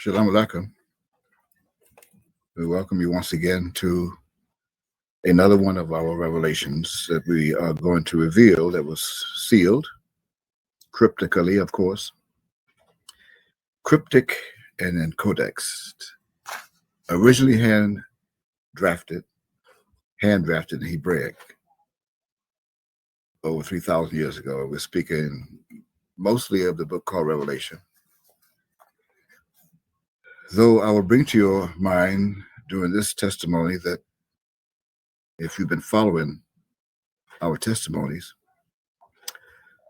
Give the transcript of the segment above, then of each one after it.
Shalom Aleichem. We welcome you once again to another one of our revelations that we are going to reveal that was sealed, cryptically, of course. Cryptic and then codex. Originally hand-drafted in Hebraic over 3,000 years ago. We're speaking mostly of the book called Revelation. Though I will bring to your mind during this testimony that if you've been following our testimonies,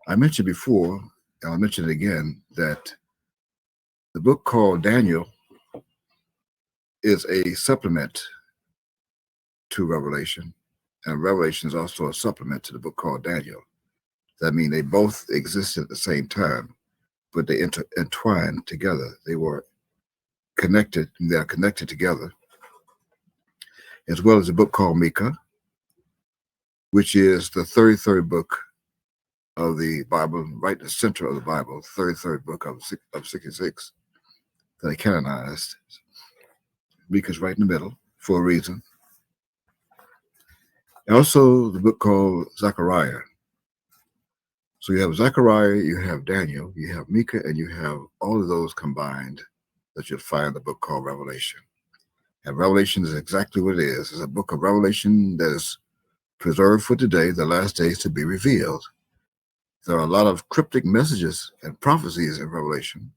I mentioned before, and I'll mention it again, that the book called Daniel is a supplement to Revelation, and Revelation is also a supplement to the book called Daniel. That means they both exist at the same time, but they entwined together. They were connected, and they are connected together, as well as a book called Micah, which is the 33rd book of the Bible, right in the center of the Bible, 33rd book of 66 that they canonized. Micah's right in the middle for a reason. Also, the book called Zechariah. So you have Zechariah, you have Daniel, you have Micah, and you have all of those combined that you'll find in the book called Revelation. And Revelation is exactly what it is. It's a book of revelation that is preserved for today, the last days to be revealed. There are a lot of cryptic messages and prophecies in Revelation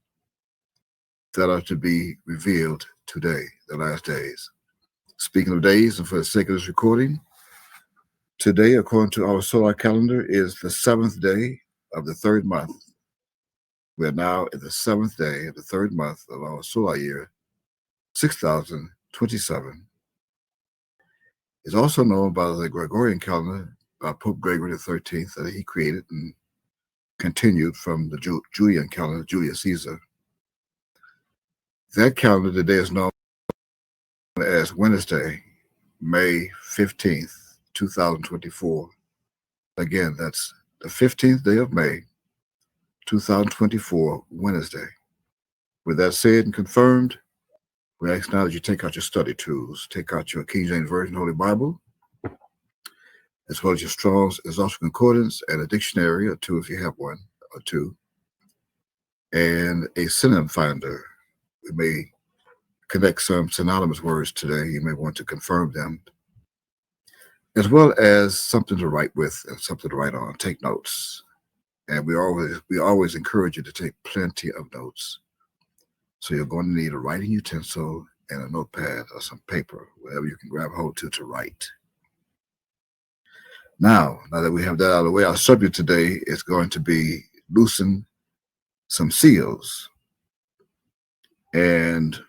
that are to be revealed today, the last days. Speaking of days, and for the sake of this recording, today, according to our solar calendar, is the 7th day of the 3rd month. We are now in the 7th day of the 3rd month of our solar year, 6027. It's also known by the Gregorian calendar by Pope Gregory XIII that he created and continued from the Julian calendar, Julius Caesar. That calendar today is known as Wednesday, May 15th, 2024. Again, that's the 15th day of May, 2024, Wednesday. With that said and confirmed, we ask now that you take out your study tools, take out your King James Version Holy Bible, as well as your Strong's Exhaustive Concordance and a dictionary or two if you have one or two, and a synonym finder. We may connect some synonymous words today. You may want to confirm them, as well as something to write with and something to write on. Take notes. And we always encourage you to take plenty of notes. So you're going to need a writing utensil and a notepad or some paper, whatever you can grab hold to write. Now that we have that out of the way, our subject today is going to be loosen some seals. And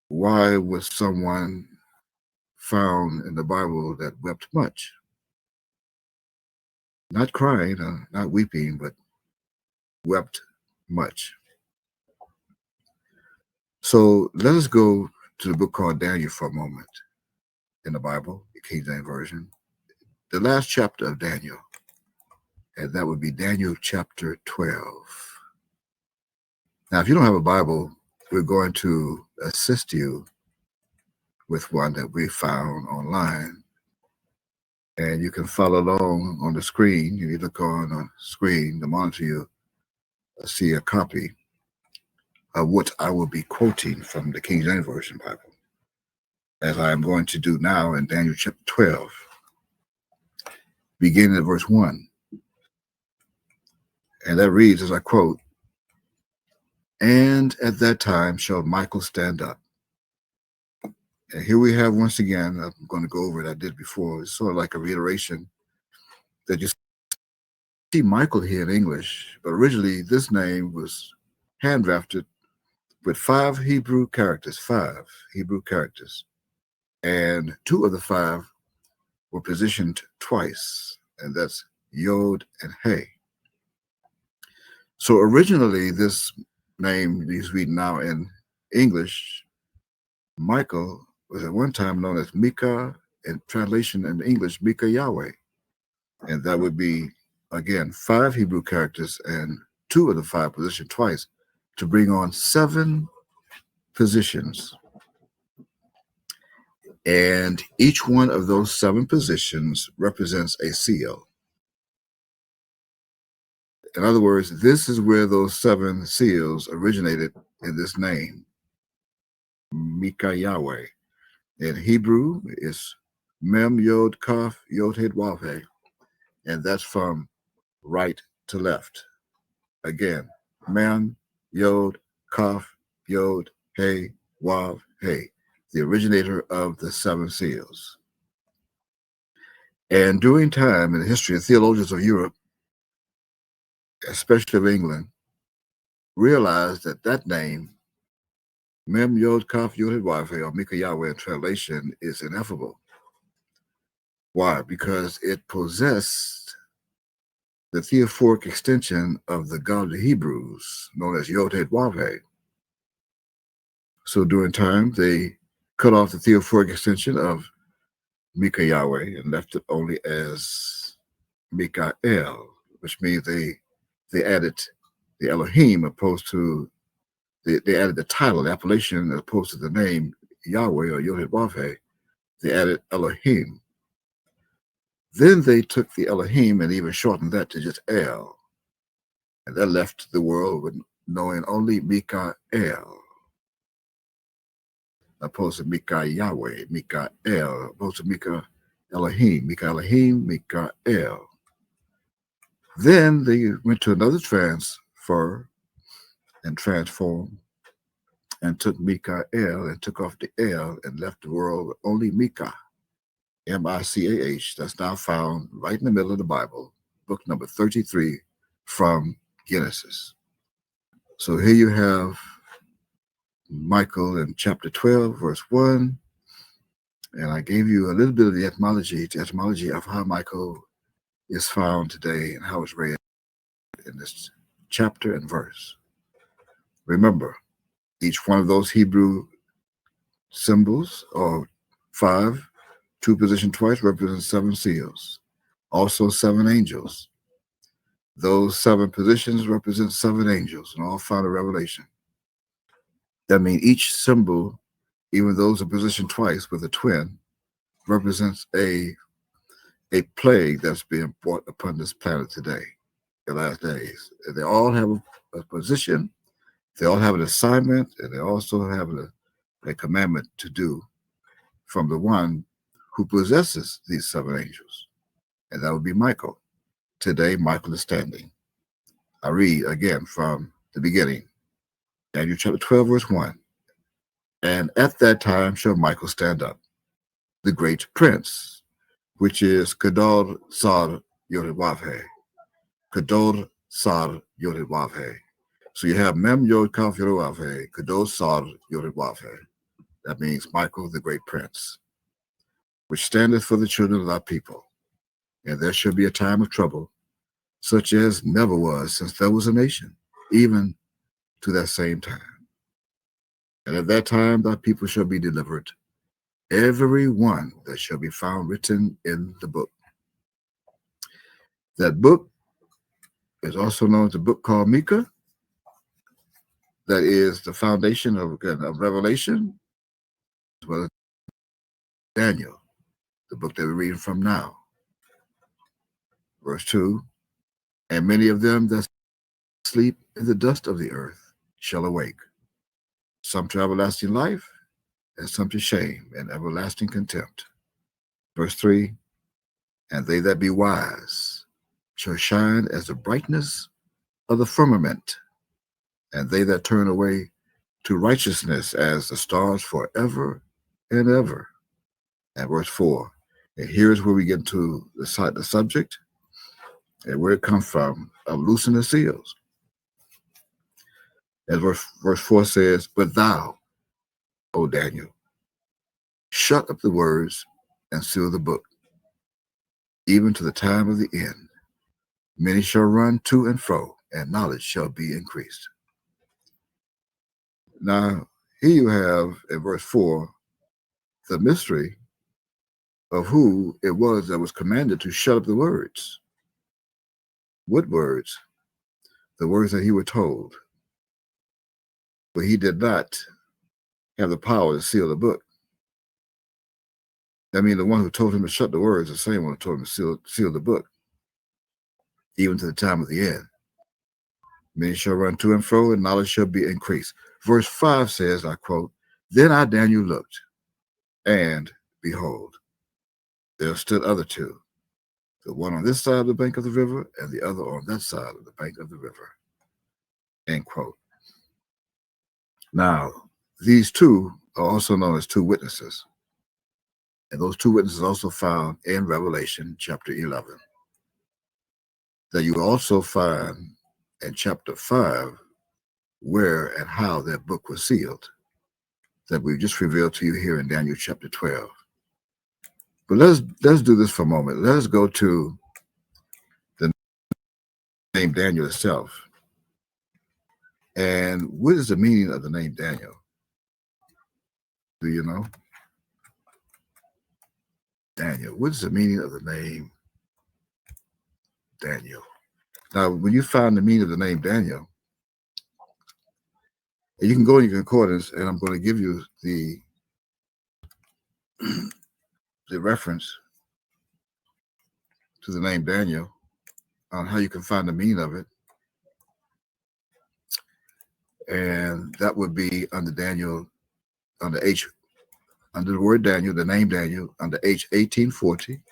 why was someone found in the Bible that wept much? Not crying, not weeping, but wept much. So let us go to the book called Daniel for a moment in the Bible, the King James Version, the last chapter of Daniel, and that would be Daniel chapter 12. Now, if you don't have a Bible, we're going to assist you with one that we found online. And you can follow along on the screen. If you look on the screen, the monitor, you'll see a copy of what I will be quoting from the King James Version Bible, as I am going to do now in Daniel chapter 12, beginning at verse 1. And that reads, as I quote, "And at that time shall Michael stand up." And here we have once again, I'm going to go over it, I did before, it's sort of like a reiteration that you see Michael here in English, but originally this name was hand drafted with 5 Hebrew characters, and 2 of the 5 were positioned twice, and that's Yod and Hey. So originally this name he's reading now in English, Michael, was at one time known as Micah, in translation in English, Micah Yahweh. And that would be, again, 5 Hebrew characters and 2 of the 5 positioned twice to bring on 7 positions. And each one of those 7 positions represents a seal. In other words, this is where those 7 seals originated in this name, Mika Yahweh. In Hebrew, it's Mem Yod Kaf Yod Hed Wav He, and that's from right to left. Again, Mem Yod Kaf Yod He Wav He, the originator of the 7 seals. And during time in the history of theologians of Europe, especially of England, realized that that name, Mem Yod Kaf Yod Hed Wav He, or Mika Yahweh in translation, is ineffable. Why? Because it possessed the theophoric extension of the God of the Hebrews, known as Yod Hed Wav He. So during time, they cut off the theophoric extension of Mika Yahweh and left it only as Mikael, which means they added the Elohim opposed to they added the title, the appellation, as opposed to the name Yahweh or Yod Hed Wav He. They added Elohim. Then they took the Elohim and even shortened that to just El. And that left the world with knowing only Mikael, opposed to Mika Yahweh, Mikael, opposed to Mika Elohim, Mikael. Then they went to another transfer and transform and took Mikael and took off the El and left the world with only Mika, M-I-C-A-H. That's now found right in the middle of the Bible, book number 33 from Genesis. So here you have Michael in chapter 12, verse 1. And I gave you a little bit of the etymology of how Michael is found today and how it's read in this chapter and verse. Remember, each one of those Hebrew symbols, or 5, 2 positioned twice, represents 7 seals. Also 7 angels. Those 7 positions represent 7 angels, and all found in Revelation. That means each symbol, even those are positioned twice with a twin, represents a plague that's being brought upon this planet today, the last days. And they all have a position, they all have an assignment, and they also have a commandment to do from the one who possesses these 7 angels. And that would be Michael. Today, Michael is standing. I read again from the beginning, Daniel chapter 12, verse 1. And at that time shall Michael stand up, the great prince, which is Gadol Sar Yod Hed Wav He. Gadol Sar Yod Hed Wav He. So you have Mem Yod Kaf Yod Wav He, Gadol Sar Yod Hed Wav He. That means Michael, the great prince, which standeth for the children of thy people. And there shall be a time of trouble, such as never was since there was a nation, even to that same time. And at that time thy people shall be delivered, every one that shall be found written in the book. That book is also known as the book called Micah. That is the foundation of Revelation, as well as Daniel, the book that we're reading from now. Verse 2, and many of them that sleep in the dust of the earth shall awake, some to everlasting life, and some to shame and everlasting contempt. Verse 3, and they that be wise shall shine as the brightness of the firmament, and they that turn away to righteousness as the stars forever and ever. And verse 4, and here's where we get to the subject and where it comes from, of loosing the seals. As verse 4 says, but thou, O Daniel, shut up the words and seal the book, even to the time of the end. Many shall run to and fro, and knowledge shall be increased. Now, here you have in verse 4 the mystery of who it was that was commanded to shut up the words. What words? The words that he was told. But he did not have the power to seal the book. That means the one who told him to shut the words is the same one who told him to seal the book, even to the time of the end. Many shall run to and fro, and knowledge shall be increased. Verse 5 says, I quote, "Then I, Daniel, looked, and behold, there stood other two, the one on this side of the bank of the river, and the other on that side of the bank of the river." End quote. Now, these two are also known as two witnesses. And those two witnesses are also found in Revelation chapter 11. That you also find in chapter 5 where and how that book was sealed, that we've just revealed to you here in Daniel chapter 12. But let's do this for a moment. Let's go to the name Daniel itself. And what is the meaning of the name Daniel? Do you know? Daniel. What is the meaning of the name Daniel? Now, when you find the meaning of the name Daniel, you can go in your concordance, and I'm going to give you the reference to the name Daniel on how you can find the meaning of it. And that would be under Daniel, under the word Daniel, the name Daniel, under H 1840.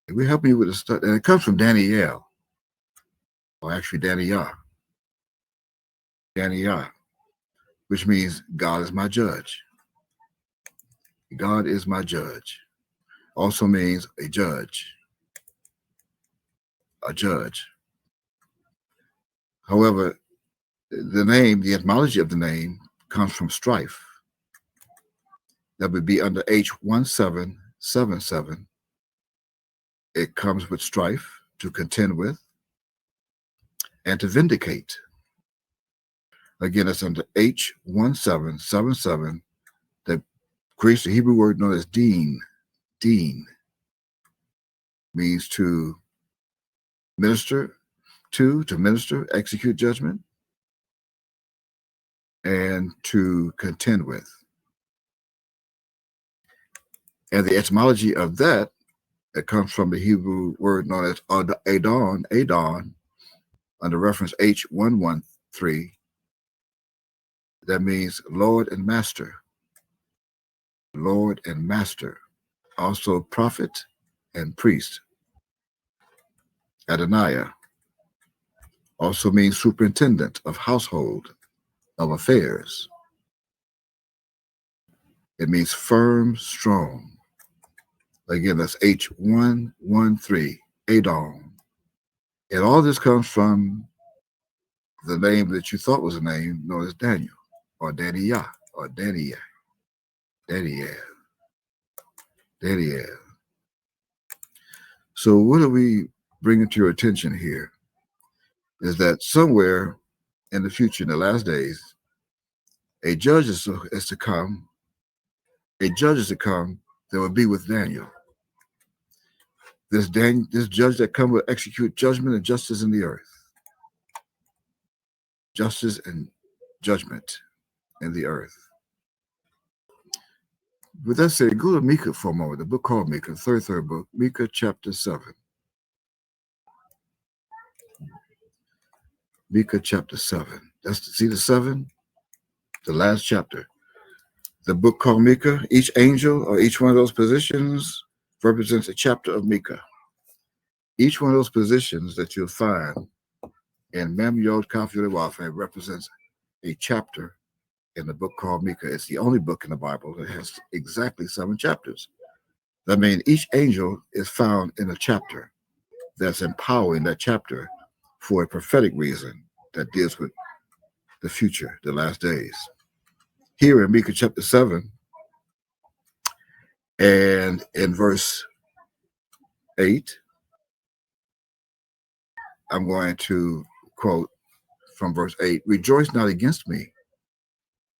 We're helping you with the stuff, and it comes from Daniel, or actually Daniel, which means God is my judge. God is my judge. Also means a judge. A judge. However, the name, the etymology of the name comes from strife. That would be under H1777. It comes with strife, to contend with, and to vindicate. Again, it's under H1777 that creates the Hebrew word known as deen. Deen means to minister, to minister, execute judgment, and to contend with. And the etymology of that, it comes from the Hebrew word known as Adon, under reference H113. That means Lord and Master. Lord and Master. Also prophet and priest. Adoniah also means superintendent of household, of affairs. It means firm, strong. Again, that's H113, Adon. And all this comes from the name that you thought was a name known as Daniel, or Daniel, or Daniel. So what are we bringing to your attention here is that somewhere in the future, in the last days, a judge is to come that will be with Daniel. This judge that come will execute judgment and justice in the earth. Justice and judgment in the earth. With that said, go to Micah for a moment, the book called Micah, third book, Micah chapter 7. Micah chapter 7. See the 7? The last chapter. The book called Micah, each angel or each one of those positions represents a chapter of Micah. Each one of those positions that you'll find in Mem Yod Kaf Yod Waf represents a chapter in the book called Micah. It's the only book in the Bible that has exactly 7 chapters. That means each angel is found in a chapter that's empowering that chapter for a prophetic reason that deals with the future, the last days. Here in Micah chapter 7, and in verse 8, I'm going to quote from verse 8, "Rejoice not against me.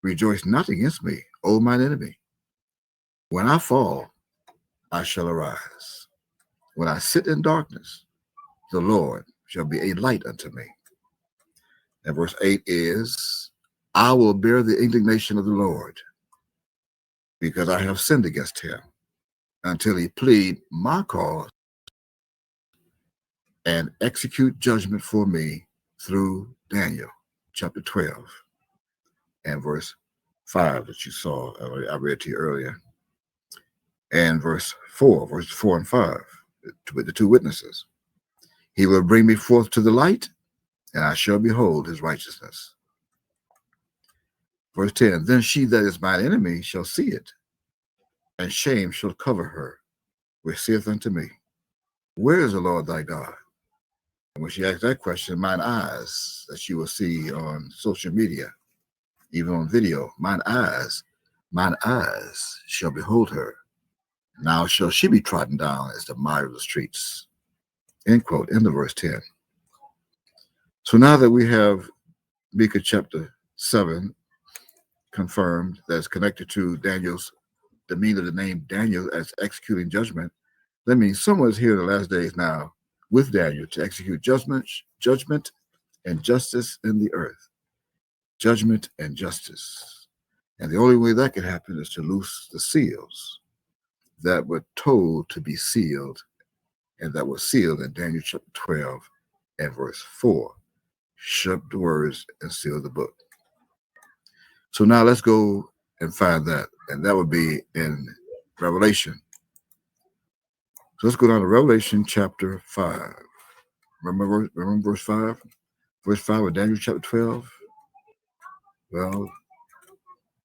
Rejoice not against me, O mine enemy. When I fall, I shall arise. When I sit in darkness, the Lord shall be a light unto me." And verse 8 is, I will bear the indignation of the Lord, because I have sinned against him, until he plead my cause and execute judgment for me through Daniel, chapter 12 and verse 5 that you saw, I read to you earlier, and verse 4 and 5, with the two witnesses. He will bring me forth to the light, and I shall behold his righteousness. Verse 10, then she that is mine enemy shall see it, and shame shall cover her, which saith unto me, where is the Lord thy God? And when she asked that question, mine eyes, that you will see on social media, even on video, mine eyes shall behold her. Now shall she be trodden down as the mire of the streets. End quote, end of verse 10. So now that we have Micah chapter 7 confirmed, that's connected to Daniel's, the meaning of the name Daniel as executing judgment, that means someone is here in the last days now with Daniel to execute judgment and justice in the earth. Judgment and justice. And the only way that can happen is to loose the seals that were told to be sealed, and that were sealed in Daniel chapter 12 and verse 4. Shut the words and seal the book. So now let's go and find that, and that would be in Revelation. So let's go down to Revelation chapter 5. Remember verse 5? Verse 5 of Daniel chapter 12? Well,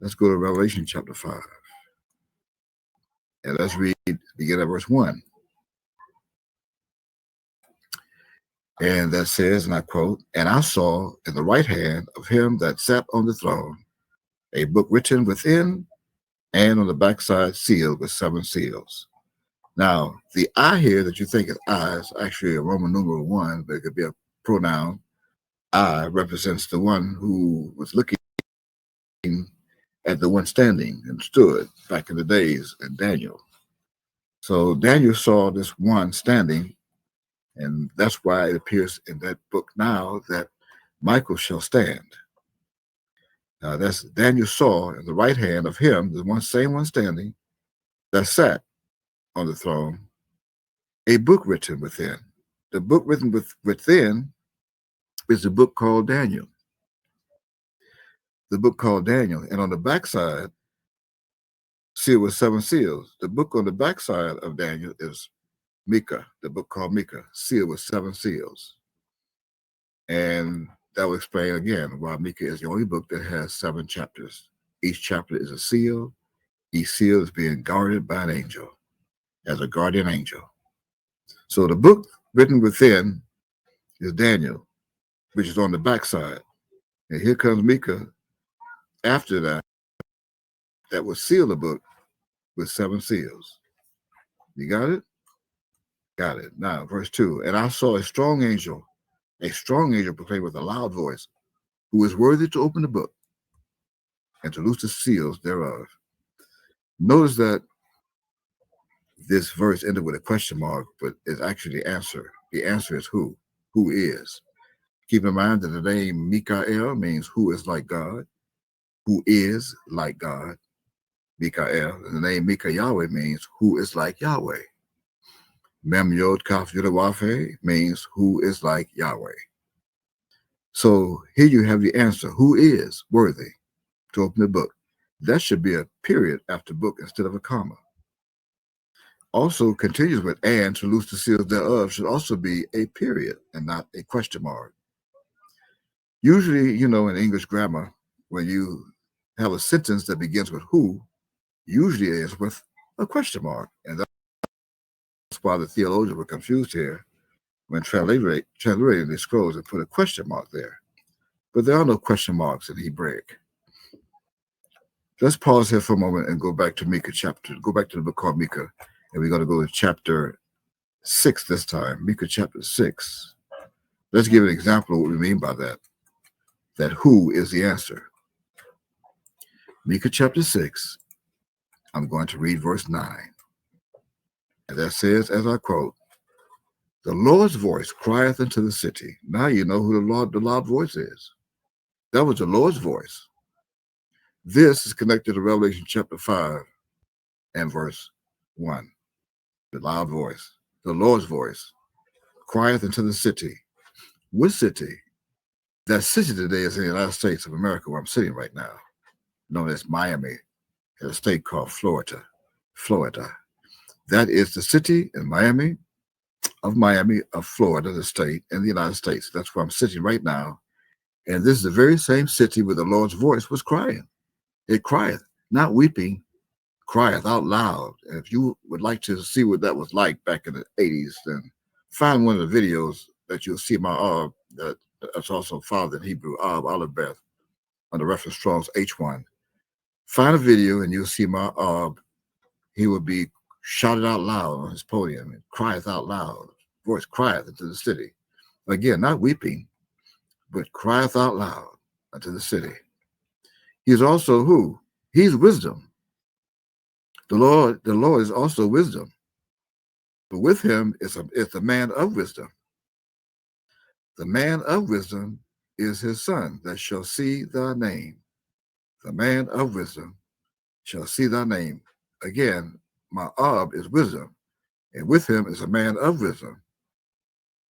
let's go to Revelation chapter 5. And let's begin at verse 1. And that says, and I quote, and I saw in the right hand of him that sat on the throne a book written within and on the backside sealed with 7 seals. Now, the I here that you think is I is actually a Roman numeral 1, but it could be a pronoun. I represents the one who was looking at the one standing and stood back in the days in Daniel. So Daniel saw this one standing, and that's why it appears in that book now that Michael shall stand. That's Daniel saw in the right hand of him, the same one standing, that sat on the throne, a book written within. The book written within is the book called Daniel. The book called Daniel. And on the backside, sealed with 7 seals. The book on the backside of Daniel is Micah, the book called Micah, sealed with 7 seals. And that will explain again why Micah is the only book that has 7 chapters. Each chapter is a seal. Each seal is being guarded by an angel, as a guardian angel. So the book written within is Daniel, which is on the backside. And here comes Micah after that will seal the book with 7 seals. You got it? Got it. Now, verse 2. And I saw a strong angel proclaim with a loud voice, who is worthy to open the book and to loose the seals thereof. Notice that this verse ended with a question mark, but it's actually the answer. The answer is who? Who is? Keep in mind that the name Mikael means who is like God, who is like God. Mikael. And the name Mika Yahweh means who is like Yahweh. Mem Yod Kaf Yudawafe means who is like Yahweh. So here you have the answer. Who is worthy to open the book? That should be a period after book instead of a comma. Also continues with and to loose the seals thereof should also be a period and not a question mark. Usually, in English grammar, when you have a sentence that begins with who, usually it is with a question mark. And that's why the theologians were confused here when translating these scrolls and put a question mark there. But there are no question marks in Hebraic. Let's pause here for a moment and go back to go back to the book called Micah. And we're going to go to chapter 6 this time, Micah chapter 6. Let's give an example of what we mean by that. That who is the answer. Micah chapter 6, I'm going to read verse 9. And that says, as I quote, the Lord's voice crieth into the city. Now you know who the loud voice is. That was the Lord's voice This is connected to Revelation chapter 5 and verse 1. The loud voice, the Lord's voice, crieth into the city. Which city? That city today is in the United States of America, where I'm sitting right now, known as Miami, in a state called Florida. Florida. That is the city in Miami, of Florida, the state in the United States. That's where I'm sitting right now. And this is the very same city where the Lord's voice was crying. It crieth, not weeping, crieth out loud. And if you would like to see what that was like back in the 80s, then find one of the videos that you'll see my that's also father in Hebrew, Olive Beth, on the reference Strong's H1. Find a video and you'll see my he would be shouted out loud on his podium and crieth out loud. Voice crieth into the city. Again, not weeping, but crieth out loud unto the city. He's also who? He's wisdom. The Lord is also wisdom. But with him is the man of wisdom. The man of wisdom is his son that shall see thy name. The man of wisdom shall see thy name. Again, my is wisdom. And with him is a man of wisdom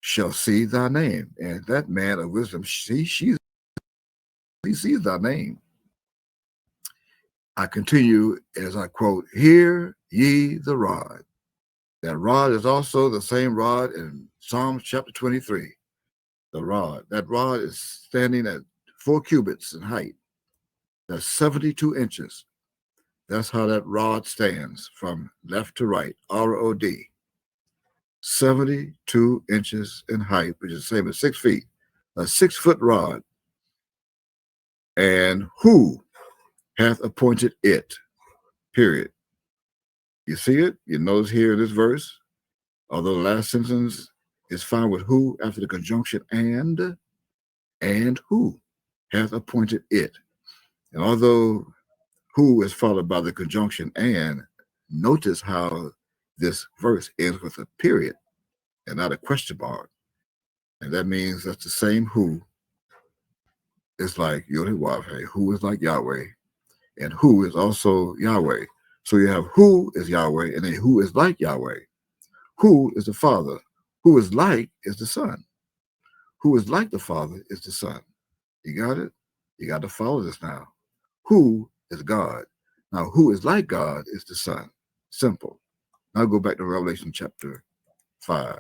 shall see thy name. And that man of wisdom, he sees thy name. I continue as I quote, hear ye the rod. That rod is also the same rod in Psalms chapter 23. The rod. That rod is standing at 4 cubits in height. That's 72 inches. That's how that rod stands from left to right, R-O-D. 72 inches in height, which is the same as 6 feet. A 6-foot rod. And who hath appointed it? Period. You see it? You notice here in this verse, although the last sentence is found with who after the conjunction and who hath appointed it. And although who is followed by the conjunction and, notice how this verse ends with a period and not a question mark. And that means that's the same who is like Yod-Heh-Wav-Heh, who is like Yahweh, and who is also Yahweh. So you have who is Yahweh, and then who is like Yahweh. Who is the Father? Who is like is the Son. Who is like the Father is the Son. You got it? You got to follow this now. Who is God? Now, who is like God is the Son. Simple. Now go back to Revelation chapter 5.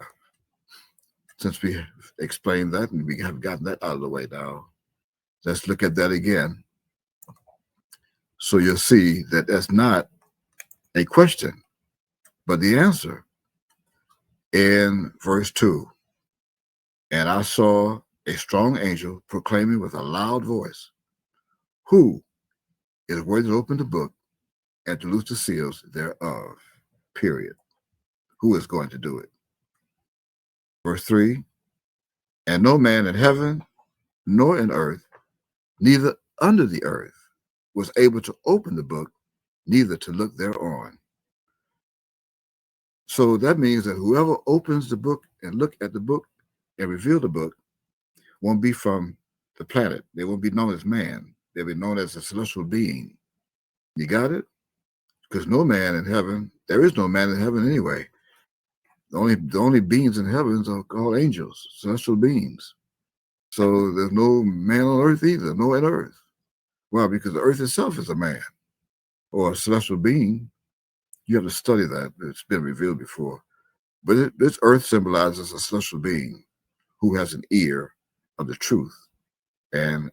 Since we have explained that and we have gotten that out of the way now, let's look at that again. So you'll see that that's not a question, but the answer in verse 2. And I saw a strong angel proclaiming with a loud voice, who is worthy to open the book and to loose the seals thereof, period. Who is going to do it? Verse 3, and no man in heaven, nor in earth, neither under the earth, was able to open the book, neither to look thereon. So that means that whoever opens the book and look at the book and reveal the book won't be from the planet. They won't be known as man. They'll be known as a celestial being. You got it? Because no man in heaven, there is no man in heaven anyway. The only beings in heavens are called angels, celestial beings. So there's no man on earth either, no in earth. Well, because the earth itself is a man or a celestial being. You have to study that. It's been revealed before. But this earth symbolizes a celestial being who has an ear of the truth and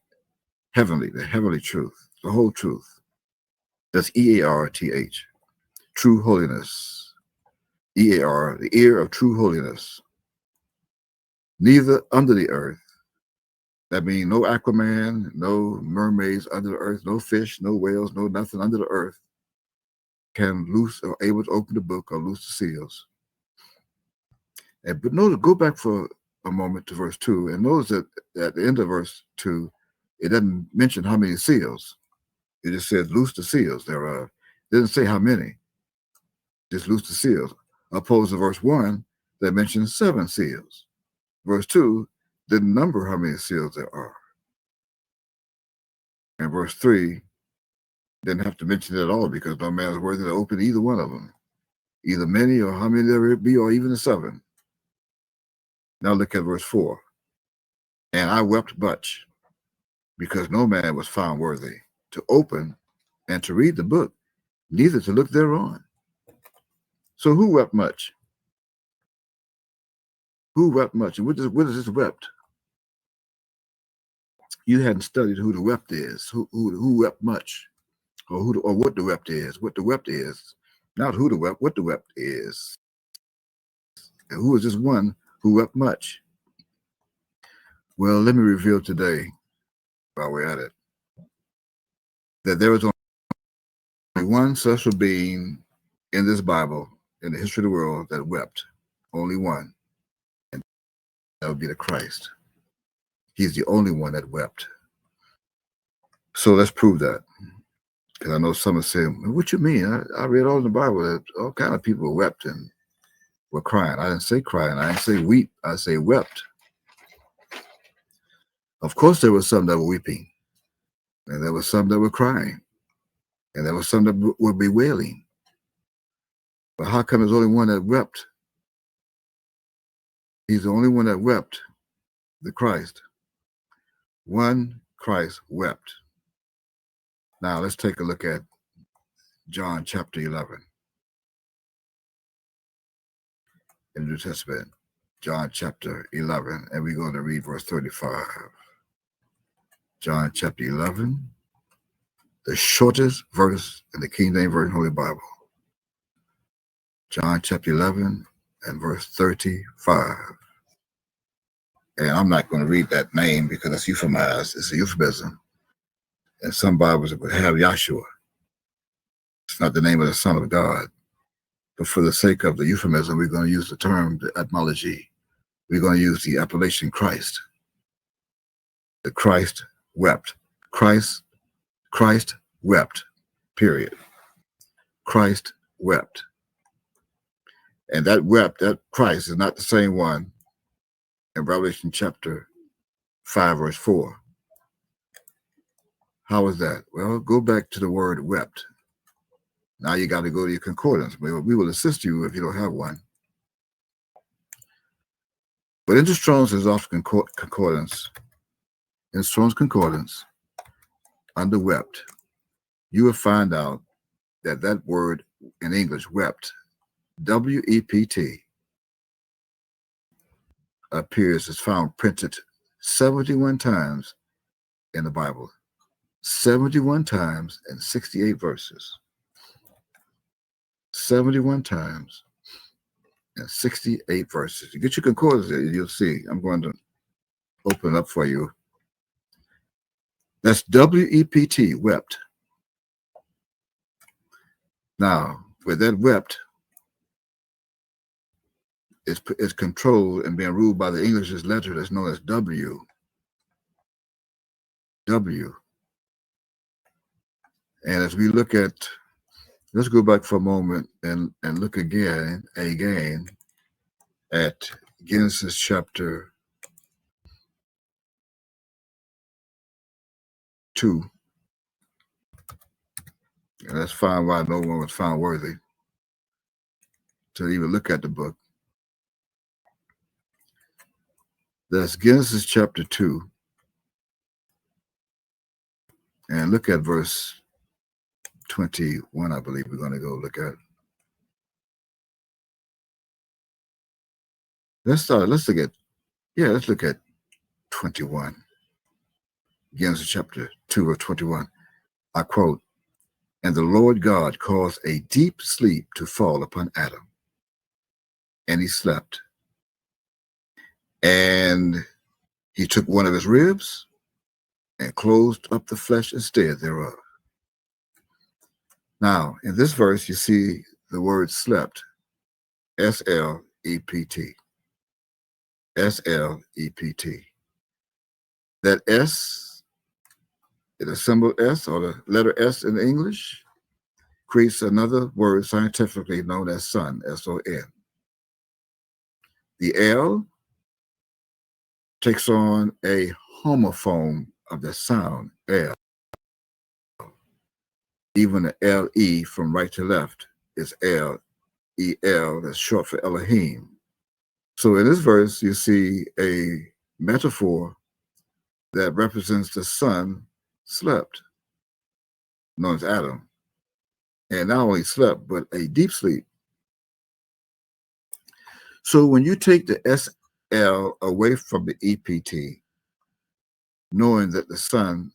the heavenly truth, the whole truth. That's E-A-R-T-H, true holiness. E-A-R, the ear of true holiness. Neither under the earth. That means no Aquaman, no mermaids under the earth, no fish, no whales, no nothing under the earth can loose or able to open the book or loose the seals. But notice, go back for a moment to verse 2 and notice that at the end of verse 2, it doesn't mention how many seals. It just says loose the seals thereof. It doesn't say how many. Just loose the seals. Opposed to verse 1 that mentions 7 seals. Verse 2 didn't number how many seals there are. And verse 3 Didn't have to mention it at all because no man is worthy to open either one of them, either many or how many there be, or even the seven. Now look at verse 4. And I wept much because no man was found worthy to open and to read the book, neither to look thereon. So who wept much? Who wept much? And what is this wept? You hadn't studied who the wept is, who wept much, or what the wept is, what the wept is, not who the wept, what the wept is. And who is this one who wept much? Well, let me reveal today, while we're at it, that there is only one special being in this Bible, in the history of the world, that wept. Only one. And that would be the Christ. He's the only one that wept. So let's prove that. Because I know some are saying, what you mean? I read all in the Bible that all kind of people wept and were crying. I didn't say crying. I didn't say weep. I say wept. Of course, there were some that were weeping. And there were some that were crying. And there were some that were bewailing. But how come there's only one that wept? He's the only one that wept, the Christ. One Christ wept. Now let's take a look at John chapter 11 in the New Testament. John chapter 11, and we're going to read verse 35. John chapter 11, the shortest verse in the King James Version Holy Bible. John chapter 11 and verse 35. And I'm not going to read that name because it's euphemized. It's a euphemism. And some Bibles would have Yahshua. It's not the name of the Son of God. But for the sake of the euphemism, we're going to use the term, the etymology. We're going to use the appellation Christ. The Christ wept. Christ wept, period. Christ wept. And that wept, that Christ is not the same one in Revelation chapter 5, verse 4. How is that? Well, go back to the word wept. Now you got to go to your concordance. We will assist you if you don't have one. But in the Strong's Exhaustive Concordance, in Strong's Concordance, under wept, you will find out that that word in English, wept, W-E-P-T, appears, is found printed 71 times in the Bible. 71 times and 68 verses. 71 times and 68 verses. You get your concordance there, you'll see. I'm going to open it up for you. That's W-E-P-T, wept. Now, with that wept, it's controlled and being ruled by the English's letter that's known as W. W. And as we look at, let's go back for a moment and look again at Genesis chapter 2. And let's find why no one was found worthy to even look at the book. That's Genesis chapter 2. And look at verse 21, I believe we're going to go look at. Let's look at 21. Genesis chapter 2 verse 21. I quote, "And the Lord God caused a deep sleep to fall upon Adam, and he slept. And he took one of his ribs and closed up the flesh instead thereof." Now, in this verse, you see the word slept, S-L-E-P-T. S-L-E-P-T. That S, the symbol S or the letter S in English, creates another word scientifically known as sun, S-O-N. The L takes on a homophone of the sound, L. Even the L-E from right to left is L-E-L, that's short for Elohim. So in this verse, you see a metaphor that represents the son slept, known as Adam. And not only slept, but a deep sleep. So when you take the SL away from the EPT, knowing that the son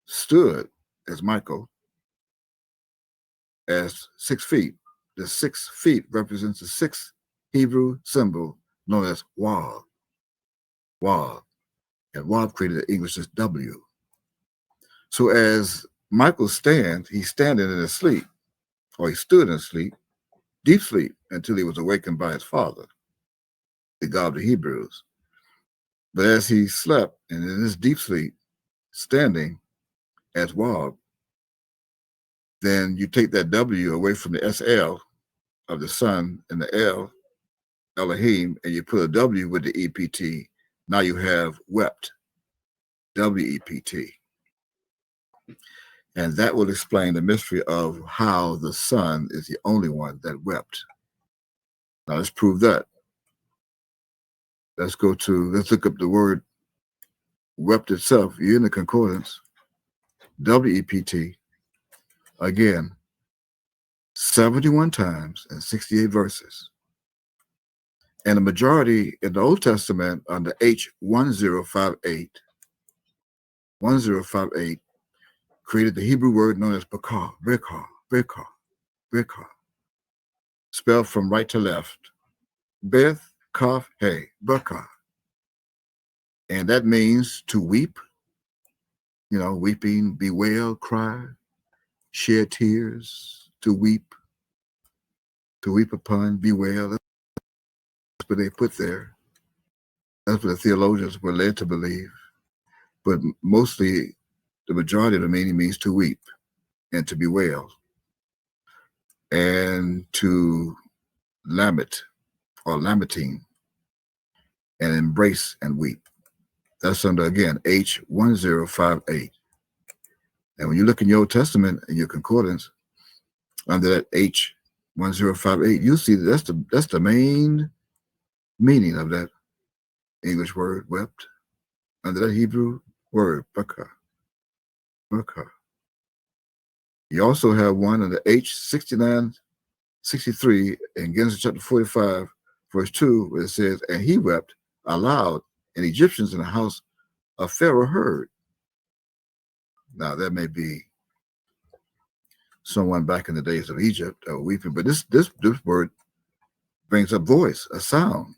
stood as Michael as 6 feet, the 6 feet represents the sixth Hebrew symbol known as Wav. Wav. And Wav created the English as W. So as Michael stands, he's standing in his sleep, or he stood in his sleep, deep sleep, until he was awakened by his father, the God of the Hebrews. But as he slept and in his deep sleep, standing as Wav, then you take that W away from the SL of the sun and the L, Elohim, and you put a W with the EPT. Now you have wept, W-E-P-T. And that will explain the mystery of how the son is the only one that wept. Now let's prove that. Let's look up the word wept itself. You're in the concordance. W-E-P-T. Again, 71 times and 68 verses. And the majority in the Old Testament under H1058, 1058, created the Hebrew word known as Bakar, Bekar, spelled from right to left, Beth, Kaf, Hey, Bakar. And that means to weep, weeping, bewail, cry, shed tears, to weep upon, bewail. That's what they put there. That's what the theologians were led to believe. But mostly, the majority of the meaning means to weep and to bewail and to lament or lamenting and embrace and weep. That's under, again, H1058. And when you look in your Old Testament and your concordance, under that H1058, you'll see that that's the main meaning of that English word, wept, under that Hebrew word, Bakar. You also have one under H6963 in Genesis chapter 45, verse 2, where it says, and he wept aloud, and Egyptians in the house of Pharaoh heard. Now, that may be someone back in the days of Egypt that were weeping, but this word brings up voice, a sound.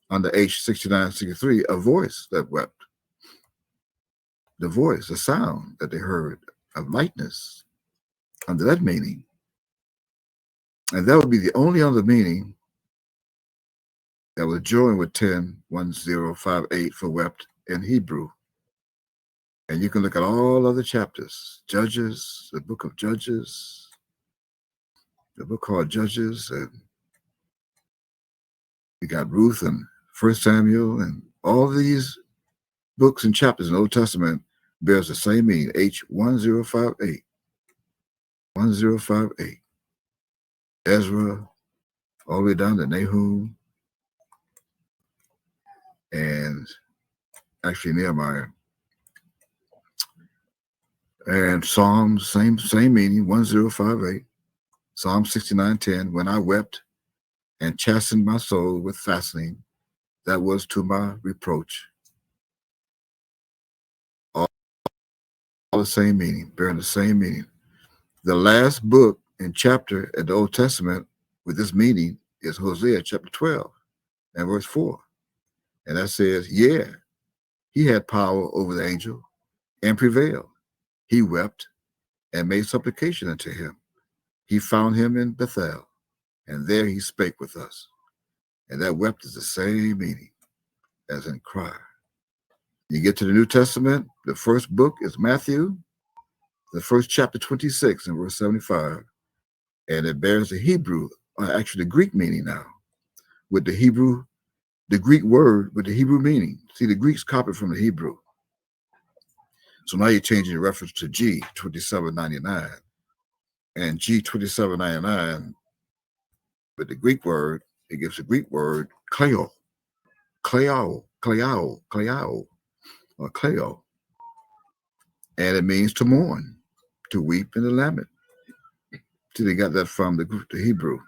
Under H6963, a voice that wept. The voice, a sound that they heard of lightness, under that meaning. And that would be the only other meaning that would join with 10:1058 for wept in Hebrew. And you can look at all other chapters, Judges, the book of Judges, the book called Judges, and you got Ruth and 1 Samuel, and all these books and chapters in the Old Testament bears the same meaning, H1058. 1058. Ezra, all the way down to Nahum, and actually Nehemiah. And Psalms, same meaning, 1058. Psalm 69:10, when I wept and chastened my soul with fasting, that was to my reproach. All the same meaning, bearing the same meaning. The last book and chapter in the Old Testament with this meaning is Hosea chapter 12 and verse 4. And that says, yeah, he had power over the angel and prevailed. He wept and made supplication unto him. He found him in Bethel, and there he spake with us. And that wept is the same meaning as in cry. You get to the New Testament, the first book is Matthew, the first chapter 26 and verse 75. And it bears the Hebrew, or actually the Greek meaning now, with the Greek word with the Hebrew meaning. See, the Greeks copied from the Hebrew. So now you're changing the reference to G 2799. And G 2799, with the Greek word, it gives the Greek word kleo, kleo, kleo, kleo, or kleo. And it means to mourn, to weep and to lament. See, they got that from the Hebrew.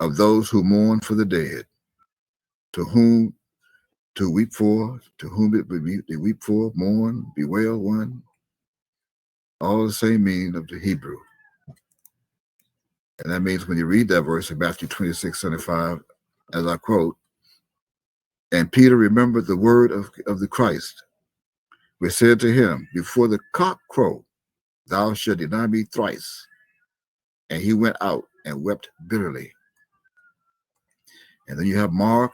Of those who mourn for the dead, to whom to weep for, to whom they weep for, mourn, bewail one. All the same meaning of the Hebrew. And that means when you read that verse in Matthew 26:75, as I quote, and Peter remembered the word of the Christ, which said to him, before the cock crow, thou shalt deny me thrice. And he went out and wept bitterly. And then you have Mark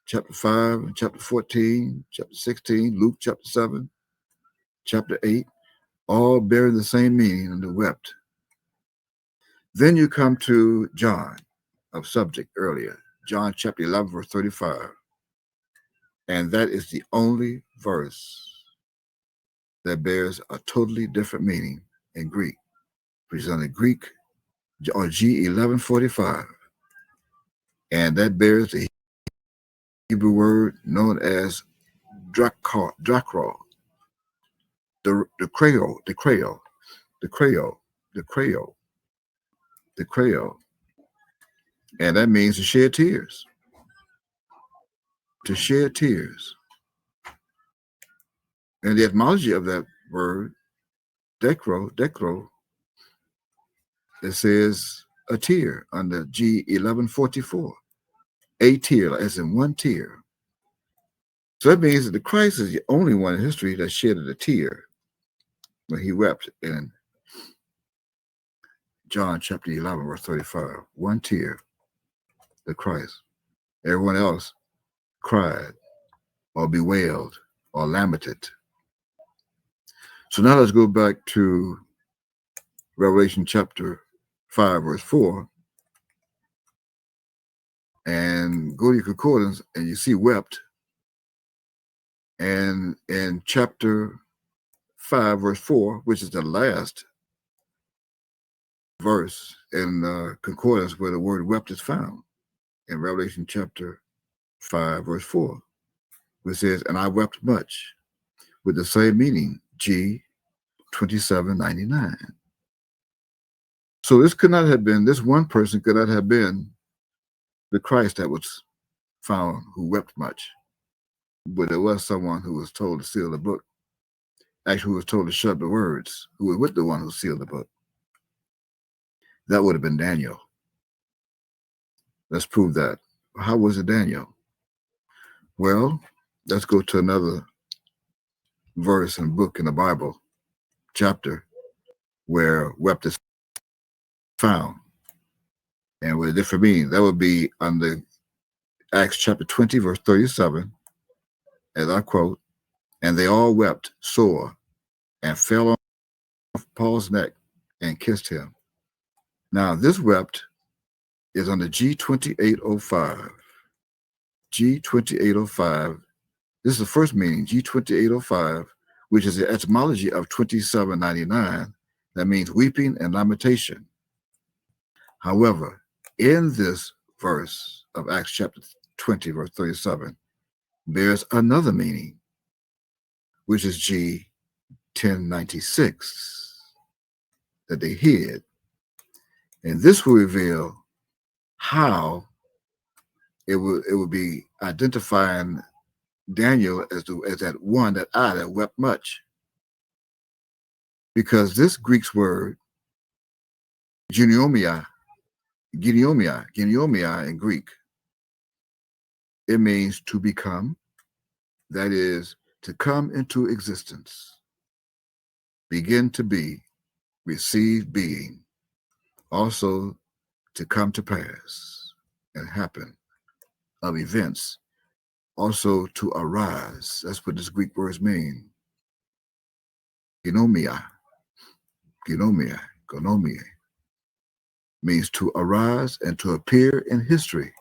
chapter 5, chapter 14, chapter 16, Luke chapter 7, chapter 8, all bearing the same meaning, and wept. Then you come to John, of subject earlier, John chapter 11, verse 35. And that is the only verse that bears a totally different meaning in Greek, which is on the Greek, or G 1145. And that bears the Hebrew word known as drakra, the Creole, and that means to shed tears. To shed tears. And the etymology of that word, decro, it says a tear under G 1144. A tear, as in one tear. So that means that the Christ is the only one in history that shed a tear when he wept in John chapter 11, verse 35. One tear, the Christ. Everyone else cried or bewailed or lamented. So now let's go back to Revelation chapter 5, verse 4, and go to your concordance, and you see wept. And in chapter 5, verse 4, which is the last verse in concordance where the word wept is found, in Revelation chapter 5, verse 4, which says, and I wept much, with the same meaning, G 2799. So this one person could not have been the Christ that was found who wept much. But there was someone who was told to seal the book, actually who was told to shut the words, who was with the one who sealed the book. That would have been Daniel. Let's prove that. How was it Daniel? Well, let's go to another verse and book in the Bible, chapter, where wept is found. And with a different meaning, that would be under Acts chapter 20, verse 37, as I quote, and they all wept sore and fell on Paul's neck and kissed him. Now, this wept is on the G 2805. G 2805. This is the first meaning, G 2805, which is the etymology of 2799. That means weeping and lamentation. However, in this verse of Acts chapter 20, verse 37, there's another meaning, which is G 1096, that they hid. And this will reveal how it would be identifying Daniel as that one that wept much. Because this Greek word, gineomia in Greek, it means to become, that is, to come into existence, begin to be, receive being, also to come to pass and happen, of events, also to arise. That's what this Greek words mean. Ginomia means to arise and to appear in history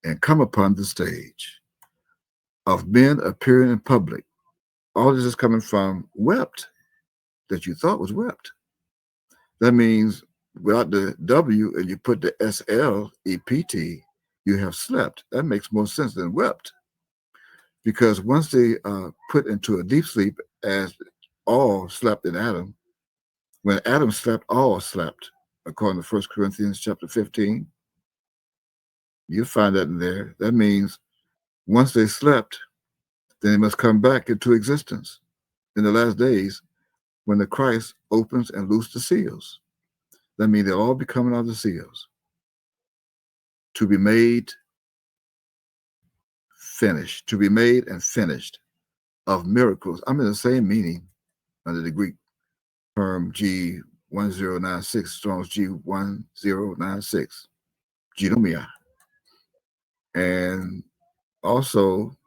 and come upon the stage, of men appearing in public All this is coming from wept, that you thought was wept. That means without the W and you put the SLEPT, you have slept. That makes more sense than wept. Because once they put into a deep sleep, as all slept in Adam, when Adam slept, all slept, according to 1 Corinthians chapter 15. You'll find that in there. That means once they slept, then they must come back into existence in the last days when the Christ opens and looses the seals. That means they'll all be coming out of the seals to be made finished, to be made and finished of miracles. I'm in the same meaning under the Greek term G1096, Strong's G1096, Genomia. And also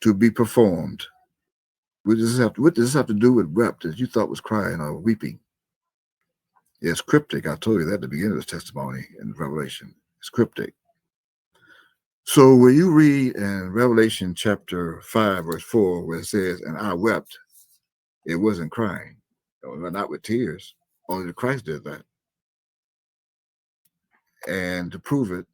to be performed. What does this have to do with wept that you thought was crying or weeping? It's cryptic. I told you that at the beginning of this testimony in Revelation. It's cryptic. So when you read in Revelation chapter 5, verse 4, where it says, and I wept, it wasn't crying. Not with tears. Only the Christ did that. And to prove it,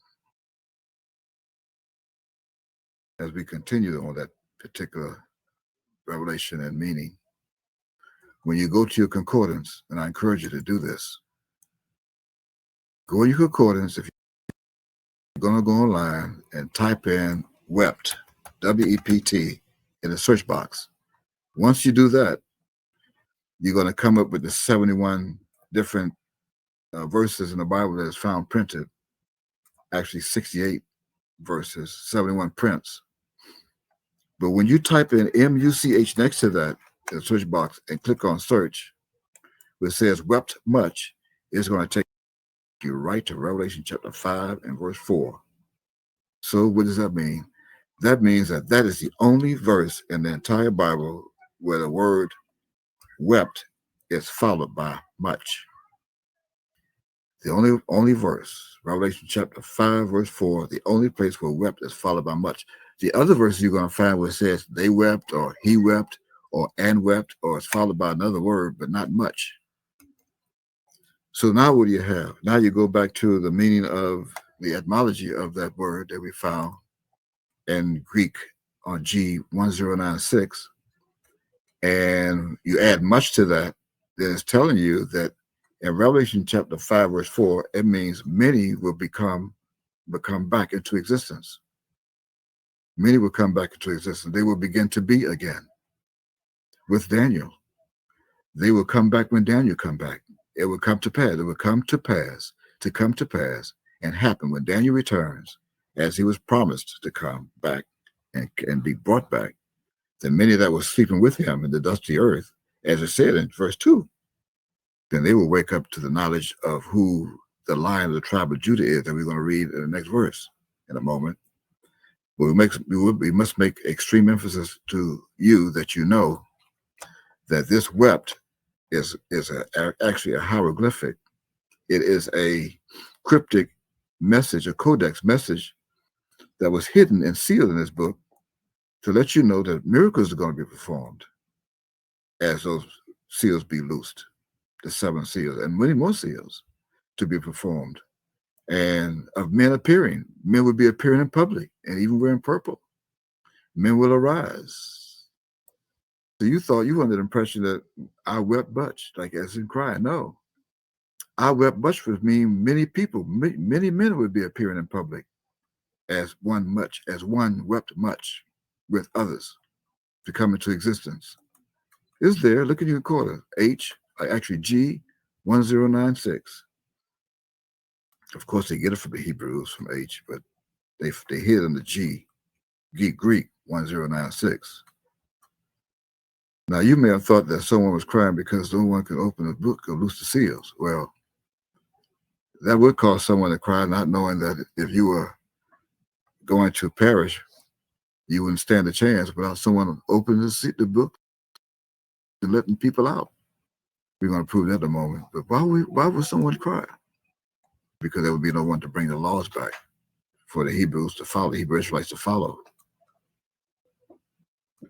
as we continue on that particular revelation and meaning, when you go to your concordance, and I encourage you to do this, go in your concordance if you're going to go online and type in wept, W-E-P-T, in the search box. Once you do that, you're going to come up with the 71 different verses in the Bible that is found printed. Actually, 68 verses, 71 prints. But when you type in M-U-C-H next to that in the search box and click on search, which says wept much, it's going to take you right to Revelation chapter 5 and verse 4. So what does that mean? That means that that is the only verse in the entire Bible where the word wept is followed by much. The only verse, Revelation chapter 5, verse 4, the only place where wept is followed by much. The other verses you're going to find where it says they wept or he wept or and wept, or it's followed by another word, but not much. So now what do you have? Now you go back to the meaning of the etymology of that word that we found in Greek on G1096, and you add much to that, then it's telling you that in Revelation chapter 5, verse 4, it means many will become back into existence. Many will come back into existence. They will begin to be again with Daniel. They will come back when Daniel come back. It will come to pass. It will come to pass, and happen when Daniel returns, as he was promised to come back and be brought back. Then many that were sleeping with him in the dusty earth, as it said in verse 2, then they will wake up to the knowledge of who the Lion of the tribe of Judah is that we're going to read in the next verse in a moment. But we must make extreme emphasis to you that you know that this wept is actually a hieroglyphic. It is a cryptic message, a codex message that was hidden and sealed in this book to let you know that miracles are going to be performed as those seals be loosed, the 7 seals, and many more seals to be performed. And of men appearing, men will be appearing in public and even wearing purple. Men will arise. So you thought you were under the impression that I wept much, like as in crying. No. I wept much would mean many people, many men would be appearing in public as one wept much with others to come into existence. It's there. Look at your recorder. G1096. Of course, they get it from the Hebrews from H, but they hid on the Greek 1096. Now, you may have thought that someone was crying because no one could open the book or loose the seals. Well, that would cause someone to cry, not knowing that if you were going to perish, you wouldn't stand a chance without someone opening the book and letting people out. We're going to prove that in a moment. But why would someone cry? Because there would be no one to bring the laws back for the Hebrews to follow, the Hebrew Israelites to follow.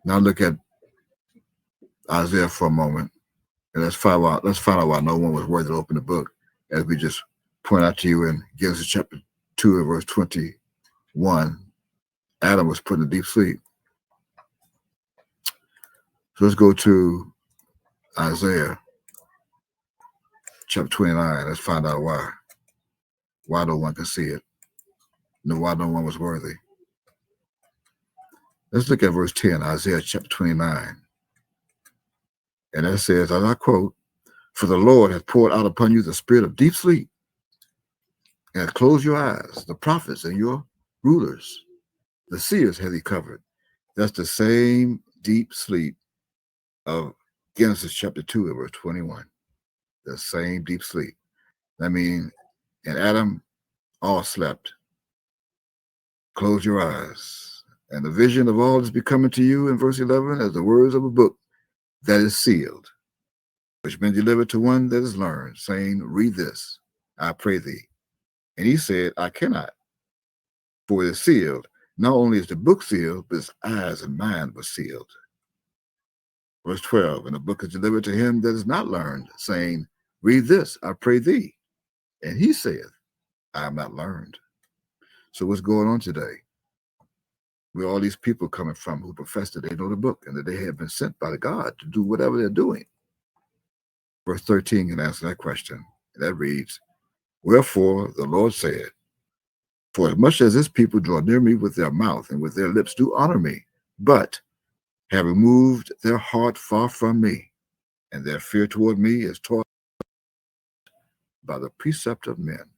Now look at Isaiah for a moment, and let's find out why no one was worthy to open the book, as we just point out to you in Genesis chapter 2 and verse 21. Adam was put in a deep sleep. So let's go to Isaiah chapter 29. Let's find out why. Why no one can see it. Why no one was worthy. Let's look at verse 10, Isaiah chapter 29. And that says, as I quote, "For the Lord hath poured out upon you the spirit of deep sleep, and hath closed your eyes, the prophets and your rulers, the seers hath he covered." That's the same deep sleep of Genesis chapter 2 and verse 21. The same deep sleep. I mean, and Adam all slept. Close your eyes. And the vision of all is becoming to you in verse 11 as the words of a book that is sealed, which been delivered to one that is learned, saying, "Read this, I pray thee." And he said, "I cannot, for it is sealed. Not only is the book sealed, but his eyes and mind were sealed." Verse 12, and the book is delivered to him that is not learned, saying, "Read this, I pray thee." And he saith, "I am not learned." So what's going on today? Where all these people coming from who profess that they know the book and that they have been sent by God to do whatever they're doing. Verse 13 can answer that question. That reads, "Wherefore the Lord said, for as much as this people draw near me with their mouth and with their lips do honor me, but have removed their heart far from me, and their fear toward me is taught by the precept of men."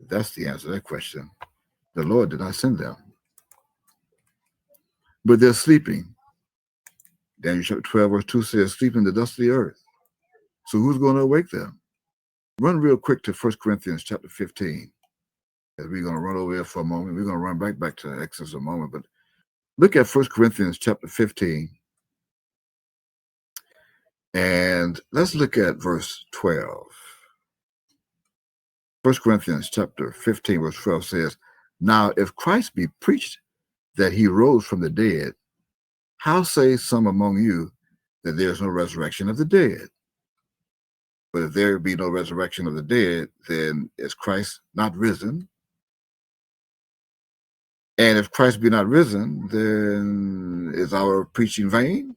That's the answer to that question. The Lord did not send them. But they're sleeping. Daniel chapter 12, verse 2 says, "Sleep in the dust of the earth." So who's going to awake them? Run real quick to 1 Corinthians chapter 15. As we're going to run over here for a moment. We're going to run back to Exodus a moment. But look at 1 Corinthians chapter 15. And let's look at verse 12. 1 Corinthians chapter 15, verse 12 says, "Now if Christ be preached that he rose from the dead, how say some among you that there is no resurrection of the dead? But if there be no resurrection of the dead, then is Christ not risen? And if Christ be not risen, then is our preaching vain?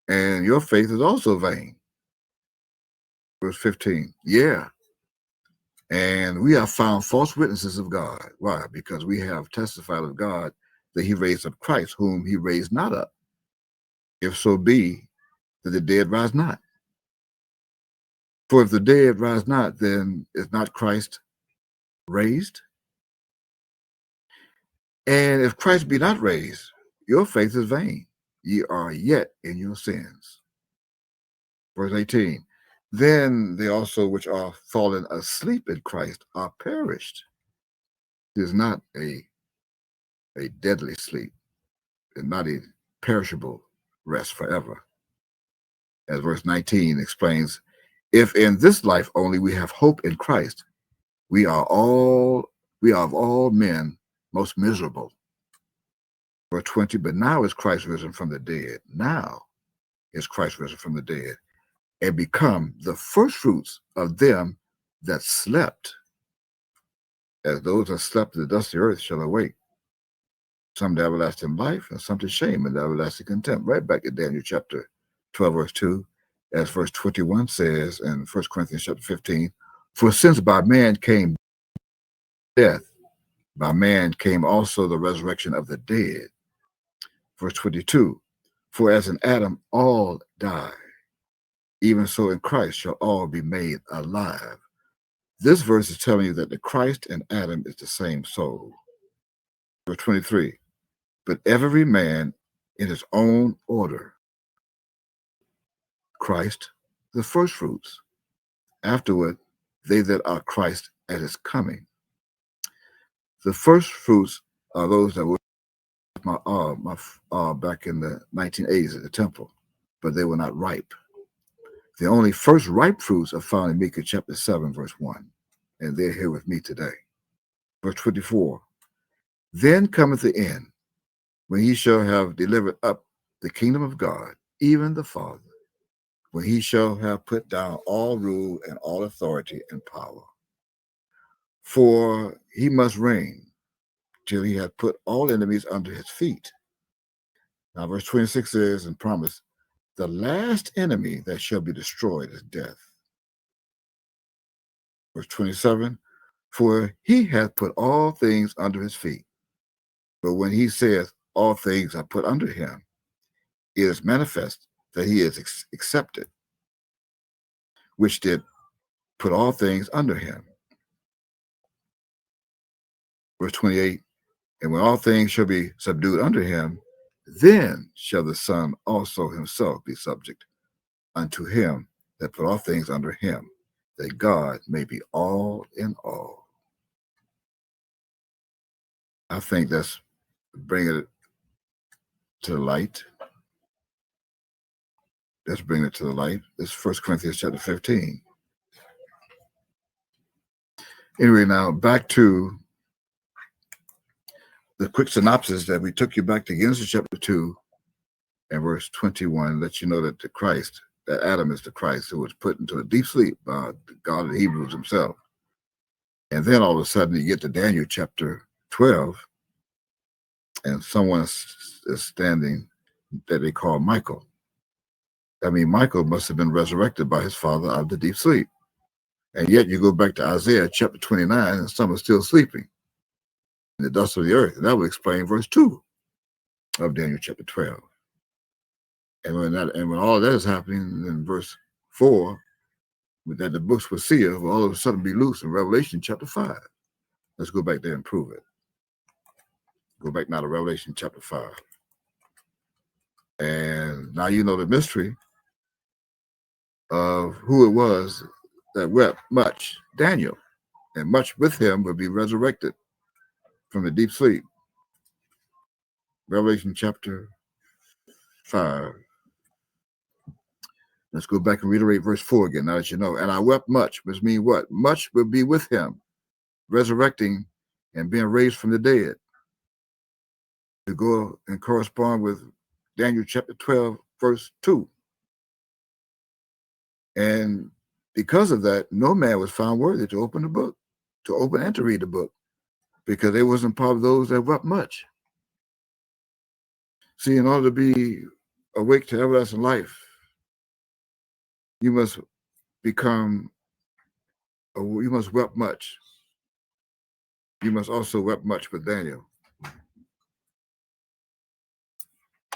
And your faith is also vain." Verse 15, "Yeah, and we have found false witnesses of God." Why? Because we have testified of God that he raised up Christ, whom he raised not up, if so be that the dead rise not. For if the dead rise not, then is not Christ raised? And if Christ be not raised, your faith is vain. Ye are yet in your sins. Verse 18, "Then they also which are fallen asleep in Christ are perished." It is not a deadly sleep. It's not a perishable rest forever. As verse 19 explains, "If in this life only we have hope in Christ, we are of all men most miserable." Verse 20, "But now is Christ risen from the dead." Now is Christ risen from the dead, and become the first fruits of them that slept. As those that slept in the dusty earth shall awake, some to everlasting life, and some to shame and everlasting contempt. Right back at Daniel chapter 12, verse 2, as verse 21 says in 1 Corinthians chapter 15, "For since by man came death, by man came also the resurrection of the dead." Verse 22, "For as in Adam all die, even so in Christ shall all be made alive." This verse is telling you that the Christ and Adam is the same soul. Verse 23, "But every man in his own order. Christ, the first fruits. Afterward, they that are Christ at his coming." The first fruits are those that were back in the 1980s at the temple, but they were not ripe. The only first ripe fruits are found in Micah chapter 7, verse 1, and they're here with me today. Verse 24, "Then cometh the end, when he shall have delivered up the kingdom of God, even the Father, when he shall have put down all rule and all authority and power. For he must reign till he hath put all enemies under his feet. Now, verse 26 says and promise, the last enemy that shall be destroyed is death. Verse 27, for he hath put all things under his feet. But when he saith, all things are put under him, it is manifest that he is accepted, which did put all things under him. Verse 28, and when all things shall be subdued under him, then shall the Son also himself be subject unto him that put all things under him, that God may be all in all. I think that's bringing it to the light. Let's bring it to the light. This is 1 Corinthians chapter 15. Anyway, now back to the quick synopsis that we took you back to Genesis chapter 2 and verse 21, let you know that the Christ, that Adam is the Christ who was put into a deep sleep by the God of the Hebrews himself. And then all of a sudden you get to Daniel chapter 12, and someone is standing that they call Michael. I mean, Michael must have been resurrected by his father out of the deep sleep. And yet you go back to Isaiah chapter 29, and some are still sleeping in the dust of the earth. And that would explain verse 2 of Daniel chapter 12. And when all that is happening in verse 4, that the books were sealed, will all of a sudden be loose in Revelation chapter 5. Let's go back there and prove it. Go back now to Revelation chapter 5. And now you know the mystery of who it was that wept much, Daniel. And much with him will be resurrected from the deep sleep. Revelation chapter 5. Let's go back and reiterate verse 4 again, now that you know. And I wept much, which means what? Much will be with him, resurrecting and being raised from the dead. To go and correspond with Daniel chapter 12, verse 2. And because of that, no man was found worthy to open the book, to open and to read the book, because they wasn't part of those that wept much. See, in order to be awake to everlasting life, you must you must weep much. You must also weep much with Daniel.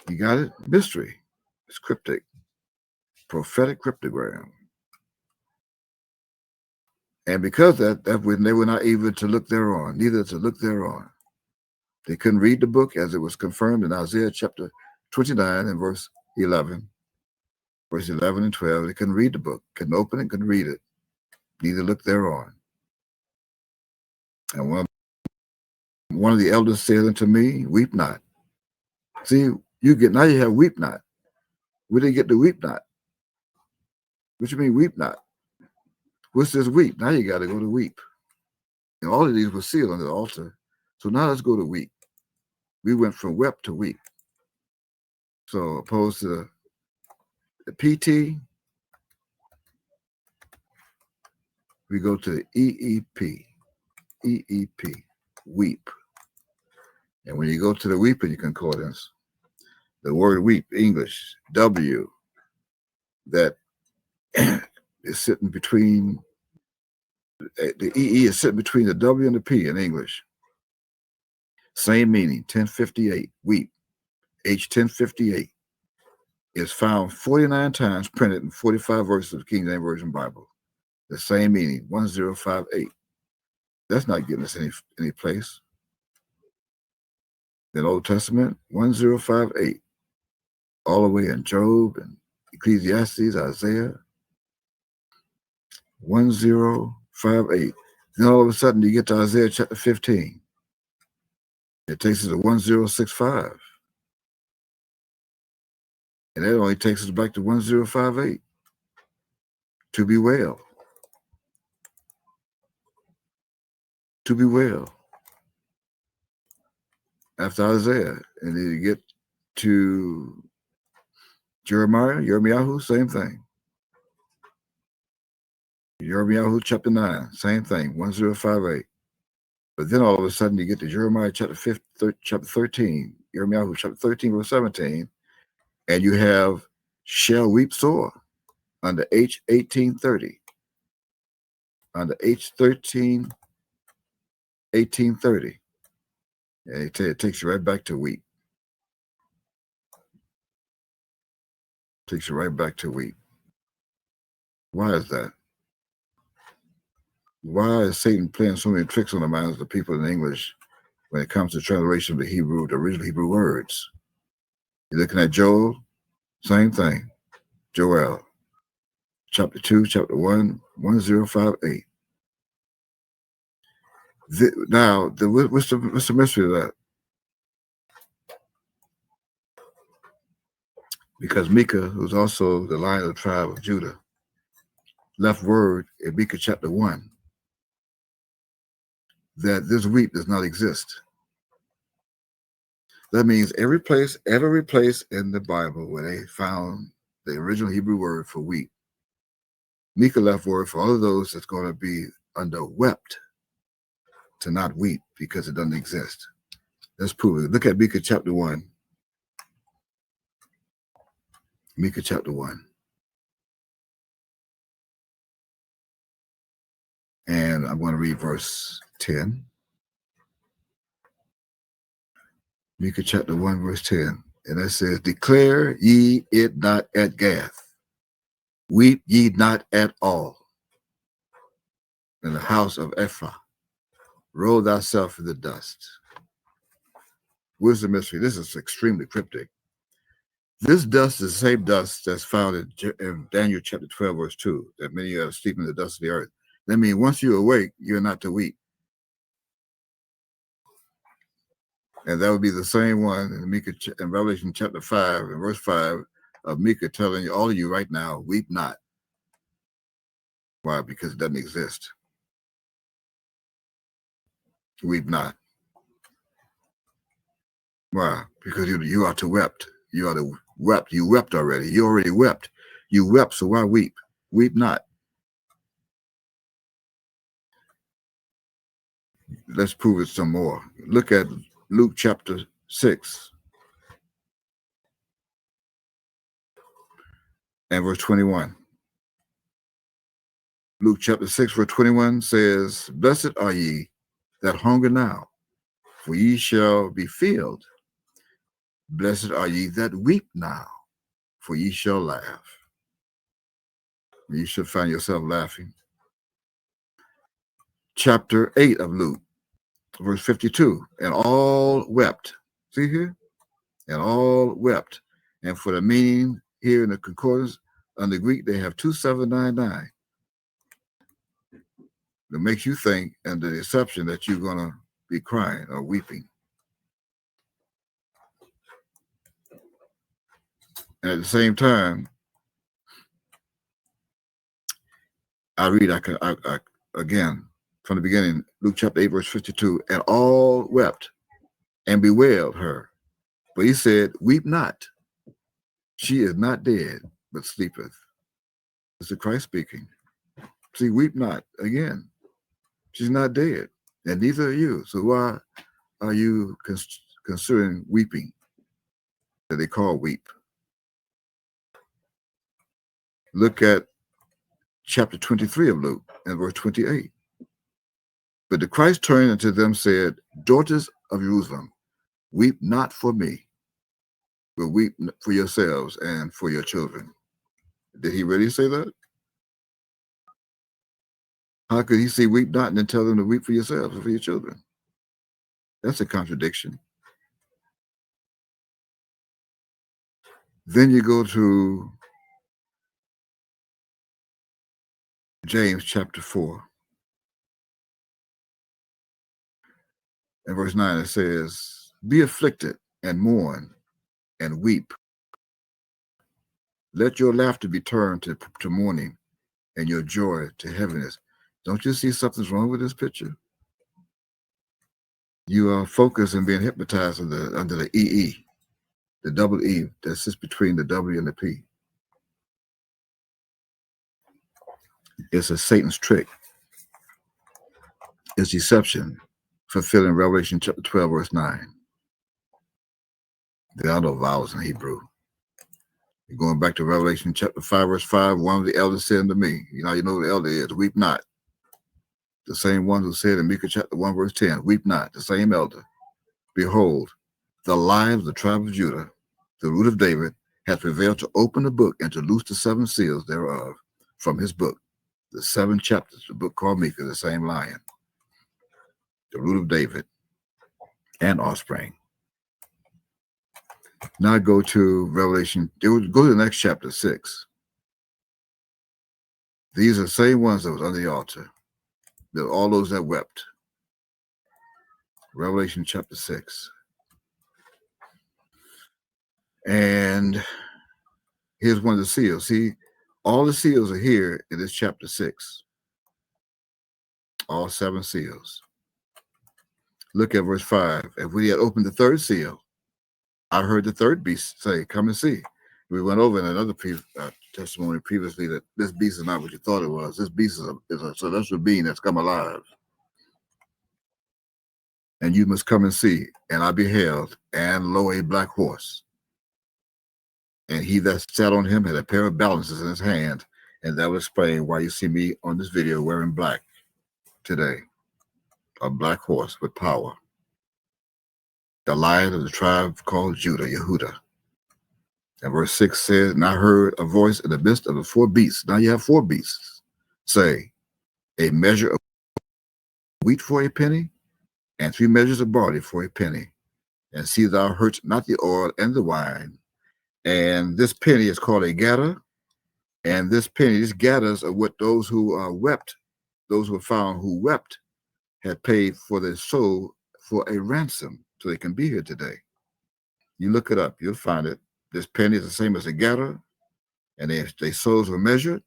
You got it? Mystery. It's cryptic. Prophetic cryptogram. And because that when they were not able to look thereon, neither to look thereon. They couldn't read the book as it was confirmed in Isaiah chapter 29 and verse 11. Verse 11 and 12, they couldn't read the book, couldn't open it, couldn't read it, neither look thereon. And one of the elders said unto me, weep not. See, now you have weep not. Where did they get the weep not? What you mean weep not? What's this weep? Now you got to go to weep. And all of these were sealed on the altar. So now let's go to weep. We went from wept to weep. So opposed to the PT, we go to the EEP. EEP, weep. And when you go to the weeping concordance, the word weep, English, W, that is sitting between, the EE is sitting between the W and the P in English. Same meaning, 1058, weep. H1058 is found 49 times printed in 45 verses of the King James Version Bible. The same meaning, 1058. That's not getting us any place. In the Old Testament, 1058. All the way in Job and Ecclesiastes, Isaiah, 1058. Then all of a sudden you get to Isaiah chapter 15. It takes us to 1065. And that only takes us back to 1058. To be well. To be well. After Isaiah. And then you get to Yirmiyahu, same thing. Yirmiyahu chapter 9, same thing, 1058. But then all of a sudden you get to Jeremiah chapter 13, Yirmiyahu chapter 13, verse 17, and you have shall weep sore under H 1830. Under H 1830. And it takes you right back to weep. Takes you right back to weep. Why is that? Why is Satan playing so many tricks on the minds of the people in English when it comes to translation of the original Hebrew words? You're looking at Joel, same thing. Joel, chapter 2, chapter 1, 1058. What's the mystery of that? Because Micah, who's also the lion of the tribe of Judah, left word in Micah chapter 1 that this weep does not exist. That means every place in the Bible where they found the original Hebrew word for weep, Micah left word for all of those that's going to be under wept to not weep because it doesn't exist. Let's prove it. Look at Micah chapter 1. Micah chapter 1. And I'm going to read verse 10. Micah chapter 1, verse 10. And it says, declare ye it not at Gath. Weep ye not at all. In the house of Ephraim, roll thyself in the dust. Where's the mystery? This is extremely cryptic. This dust is the same dust that's found in Daniel chapter 12, verse 2, that many are sleeping in the dust of the earth. That means once you awake, you're not to weep. And that would be the same one in Revelation chapter 5 and verse 5 of Micah telling you, all of you right now, weep not. Why? Because it doesn't exist. Weep not. Why? Because you are to wept. You are to wept. You wept already. You already wept. You wept, so why weep? Weep not. Let's prove it some more. Look at Luke chapter 6 and verse 21. Luke chapter 6, verse 21 says, blessed are ye that hunger now, for ye shall be filled. Blessed are ye that weep now, for ye shall laugh. You should find yourself laughing. Chapter 8 of Luke, verse 52, and all wept. See here? And all wept. And for the meaning here in the concordance, on the Greek, they have 2799. That makes you think, under the assumption that you're going to be crying or weeping. And at the same time, I read again from the beginning, Luke chapter 8, verse 52, and all wept and bewailed her. But he said, weep not. She is not dead, but sleepeth. This is Christ speaking. See, weep not. Again, she's not dead, and neither are you. So why are you considering weeping that they call weep? Look at chapter 23 of Luke and verse 28. But the Christ turned unto them, said, daughters of Jerusalem, weep not for me, but weep for yourselves and for your children. Did he really say that? How could he say weep not and then tell them to weep for yourselves and for your children? That's a contradiction. Then you go to James chapter 4 and verse 9. It says, be afflicted and mourn and weep. Let your laughter be turned to mourning and your joy to heaviness. Don't you see something's wrong with this picture? You are focused and being hypnotized under the EE, the double E that sits between the W and the P. It's a Satan's trick. It's deception, fulfilling Revelation chapter 12, verse 9. There are no vowels in Hebrew. Going back to Revelation chapter 5, verse 5, one of the elders said unto me, you know who the elder is, weep not. The same one who said in Micah chapter 1, verse 10, weep not, the same elder. Behold, the Lion of the tribe of Judah, the root of David, hath prevailed to open the book and to loose the 7 seals thereof from his book. The 7 chapters, the book called Micah, the same Lion, the root of David and offspring. Now go to Revelation, go to the next chapter, 6. These are the same ones that was on the altar. They're all those that wept. Revelation chapter 6. And here's one of the seals. See, all the seals are here in this chapter 6. All 7 seals. Look at verse 5. And when he had opened the 3rd seal, I heard the 3rd beast say, come and see. We went over in another testimony previously that this beast is not what you thought it was. This beast is a celestial being that's come alive. And you must come and see. And I beheld, and lo, a black horse. And he that sat on him had a pair of balances in his hand. And that will explain why you see me on this video wearing black today. A black horse with power. The Lion of the tribe called Judah, Yehudah. And verse 6 says, and I heard a voice in the midst of the 4 beasts. Now you have 4 beasts. Say, a measure of wheat for a penny, and 3 measures of barley for a penny. And see thou hurt not the oil and the wine. And this penny is called a gatter. And this penny, these gathers are what those who wept, those who were found who wept, had paid for their soul for a ransom, so they can be here today. You look it up, you'll find it. This penny is the same as a gatter, and their souls were measured,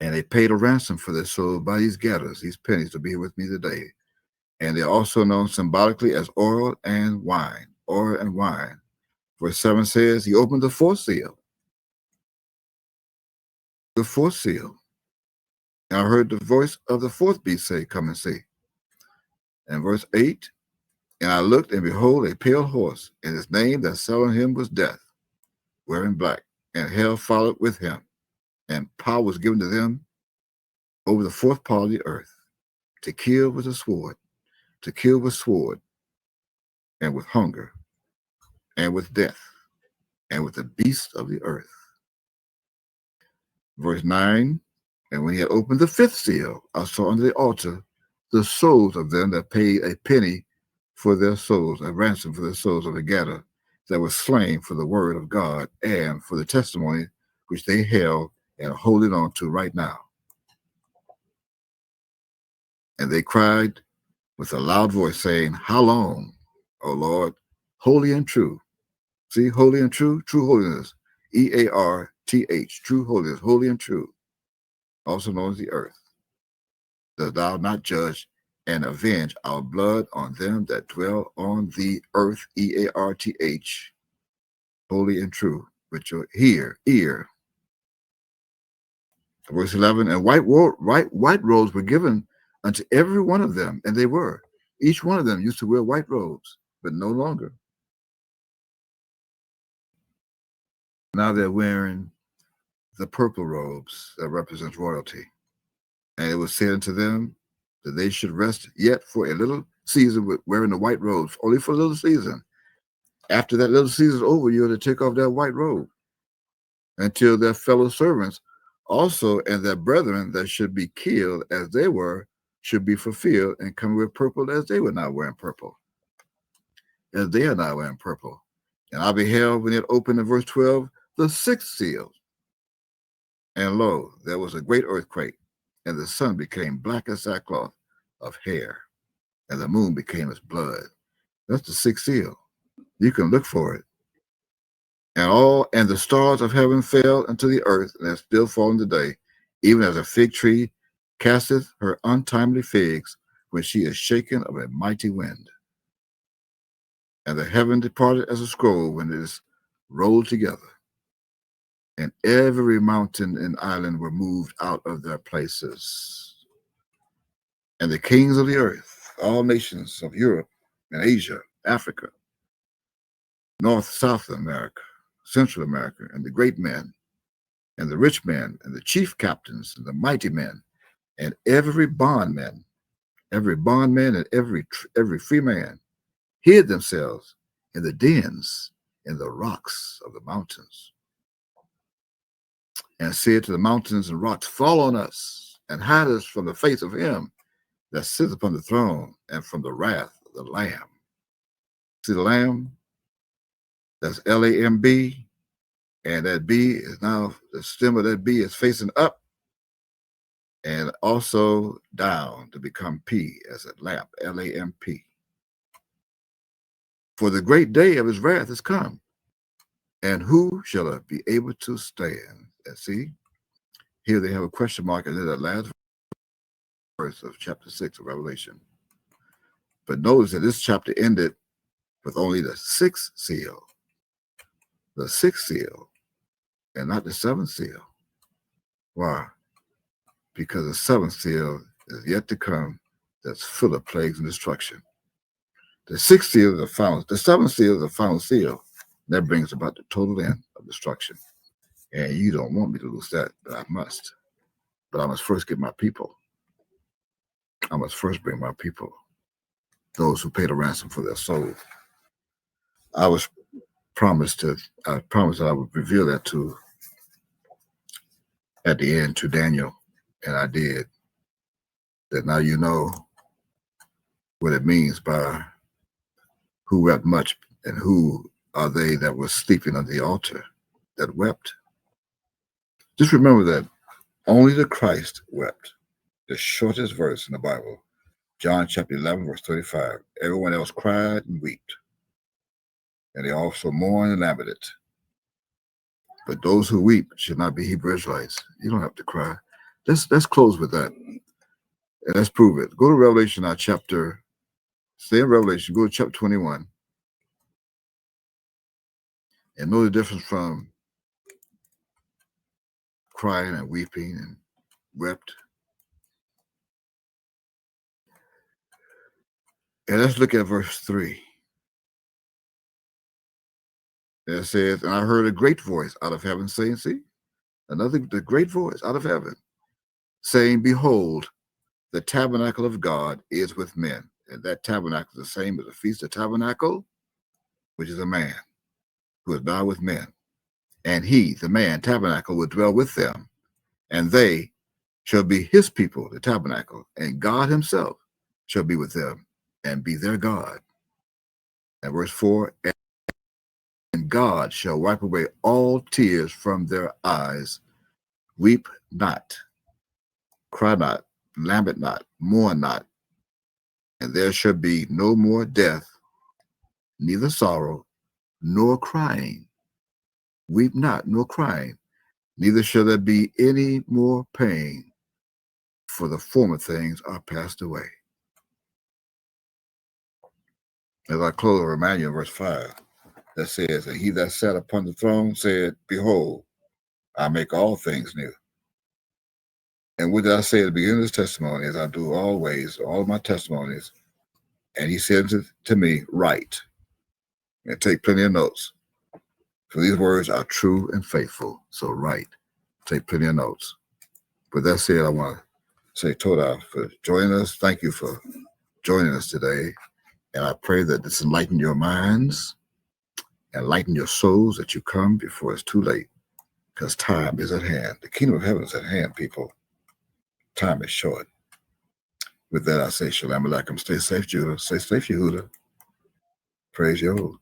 and they paid a ransom for their soul by these gathers, these pennies, to be here with me today. And they're also known symbolically as oil and wine. Oil and wine. Verse 7 says, he opened the 4th seal. The 4th seal. And I heard the voice of the 4th beast say, come and see. And verse 8, and I looked, and behold, a pale horse, and his name that sat on him was Death, wearing black, and hell followed with him. And power was given to them over the 4th part of the earth, to kill with a sword, to kill with sword, and with hunger, and with death, and with the beasts of the earth. Verse 9, and when he had opened the 5th seal, I saw under the altar the souls of them that paid a penny for their souls, a ransom for their souls of the gatherer that was slain for the word of God and for the testimony which they held and are holding on to right now. And they cried with a loud voice, saying, how long, O Lord, holy and true? See, holy and true, true holiness, E-A-R-T-H, true holiness, holy and true, also known as the earth. Dost thou not judge and avenge our blood on them that dwell on the earth, E-A-R-T-H, holy and true, with your ear. Verse 11, and white robes were given unto every one of them, and they were. Each one of them used to wear white robes, but no longer. Now they're wearing the purple robes that represents royalty. And it was said unto them that they should rest yet for a little season with wearing the white robes, only for a little season. After that little season is over, you're to take off that white robe until their fellow servants also and their brethren that should be killed as they were should be fulfilled and come with purple as they were not wearing purple. As they are not wearing purple. And I beheld when it opened in verse 12, the 6th seal. And lo, there was a great earthquake, and the sun became black as sackcloth of hair, and the moon became as blood. That's the 6th seal. You can look for it. And the stars of heaven fell into the earth, and are still falling today, even as a fig tree casteth her untimely figs when she is shaken of a mighty wind. And the heaven departed as a scroll when it is rolled together. And every mountain and island were moved out of their places. And the kings of the earth, all nations of Europe and Asia, Africa, North, South America, Central America, and the great men, and the rich men, and the chief captains, and the mighty men, and every bondman and every free man, hid themselves in the dens, in the rocks of the mountains, and said to the mountains and rocks, fall on us, and hide us from the face of him that sits upon the throne, and from the wrath of the Lamb. See the Lamb? That's Lamb, and that B is now, the stem of that B is facing up and also down to become P as a lamp, Lamp. For the great day of his wrath is come, and who shall be able to stand? And see, here they have a question mark in that last verse of chapter 6 of Revelation. But notice that this chapter ended with only the sixth seal. The sixth seal, and not the seventh seal. Why? Because the seventh seal is yet to come, that's full of plagues and destruction. The sixth seal is the final, the seventh seal is the final seal. That brings about the total end of destruction. And you don't want me to lose that, but I must. But I must first get my people. I must first bring my people, those who paid a ransom for their soul. I promised that I would reveal that to at the end to Daniel, and I did. That now you know what it means by who wept much, and who are they that were sleeping on the altar that wept. Just remember that only the Christ wept. The shortest verse in the Bible, John chapter 11, verse 35. Everyone else cried and wept, and they also mourned and lamented. But those who weep should not be Hebrew Israelites. You don't have to cry. Let's close with that, and let's prove it. Go to Revelation, stay in Revelation, go to chapter 21, and know the difference from crying and weeping and wept. And let's look at verse 3. It says, and I heard a great voice out of heaven saying, see, the great voice out of heaven, saying, behold, the tabernacle of God is with men. And that tabernacle is the same as the Feast of Tabernacle, which is a man who is now with men. And he, the man, tabernacle, will dwell with them, and they shall be his people, the tabernacle, and God himself shall be with them and be their God. And verse 4, and God shall wipe away all tears from their eyes. Weep not, cry not, lament not, mourn not. And there shall be no more death, neither sorrow, nor crying. Weep not, nor crying, neither shall there be any more pain, for the former things are passed away. As I close, I remind you in verse 5, that says, and he that sat upon the throne said, behold, I make all things new. And what did I say at the beginning of this testimony, as I do always, all of my testimonies, and he said to me, write, and take plenty of notes. For these words are true and faithful. So write, take plenty of notes. With that said, I want to say Toda for joining us. Thank you for joining us today. And I pray that this enlighten your minds, enlighten your souls, that you come before it's too late, because time is at hand. The kingdom of heaven is at hand, people. Time is short. With that, I say Shalom Aleichem. Stay safe, Judah. Stay safe, Yehuda. Praise Yehovah.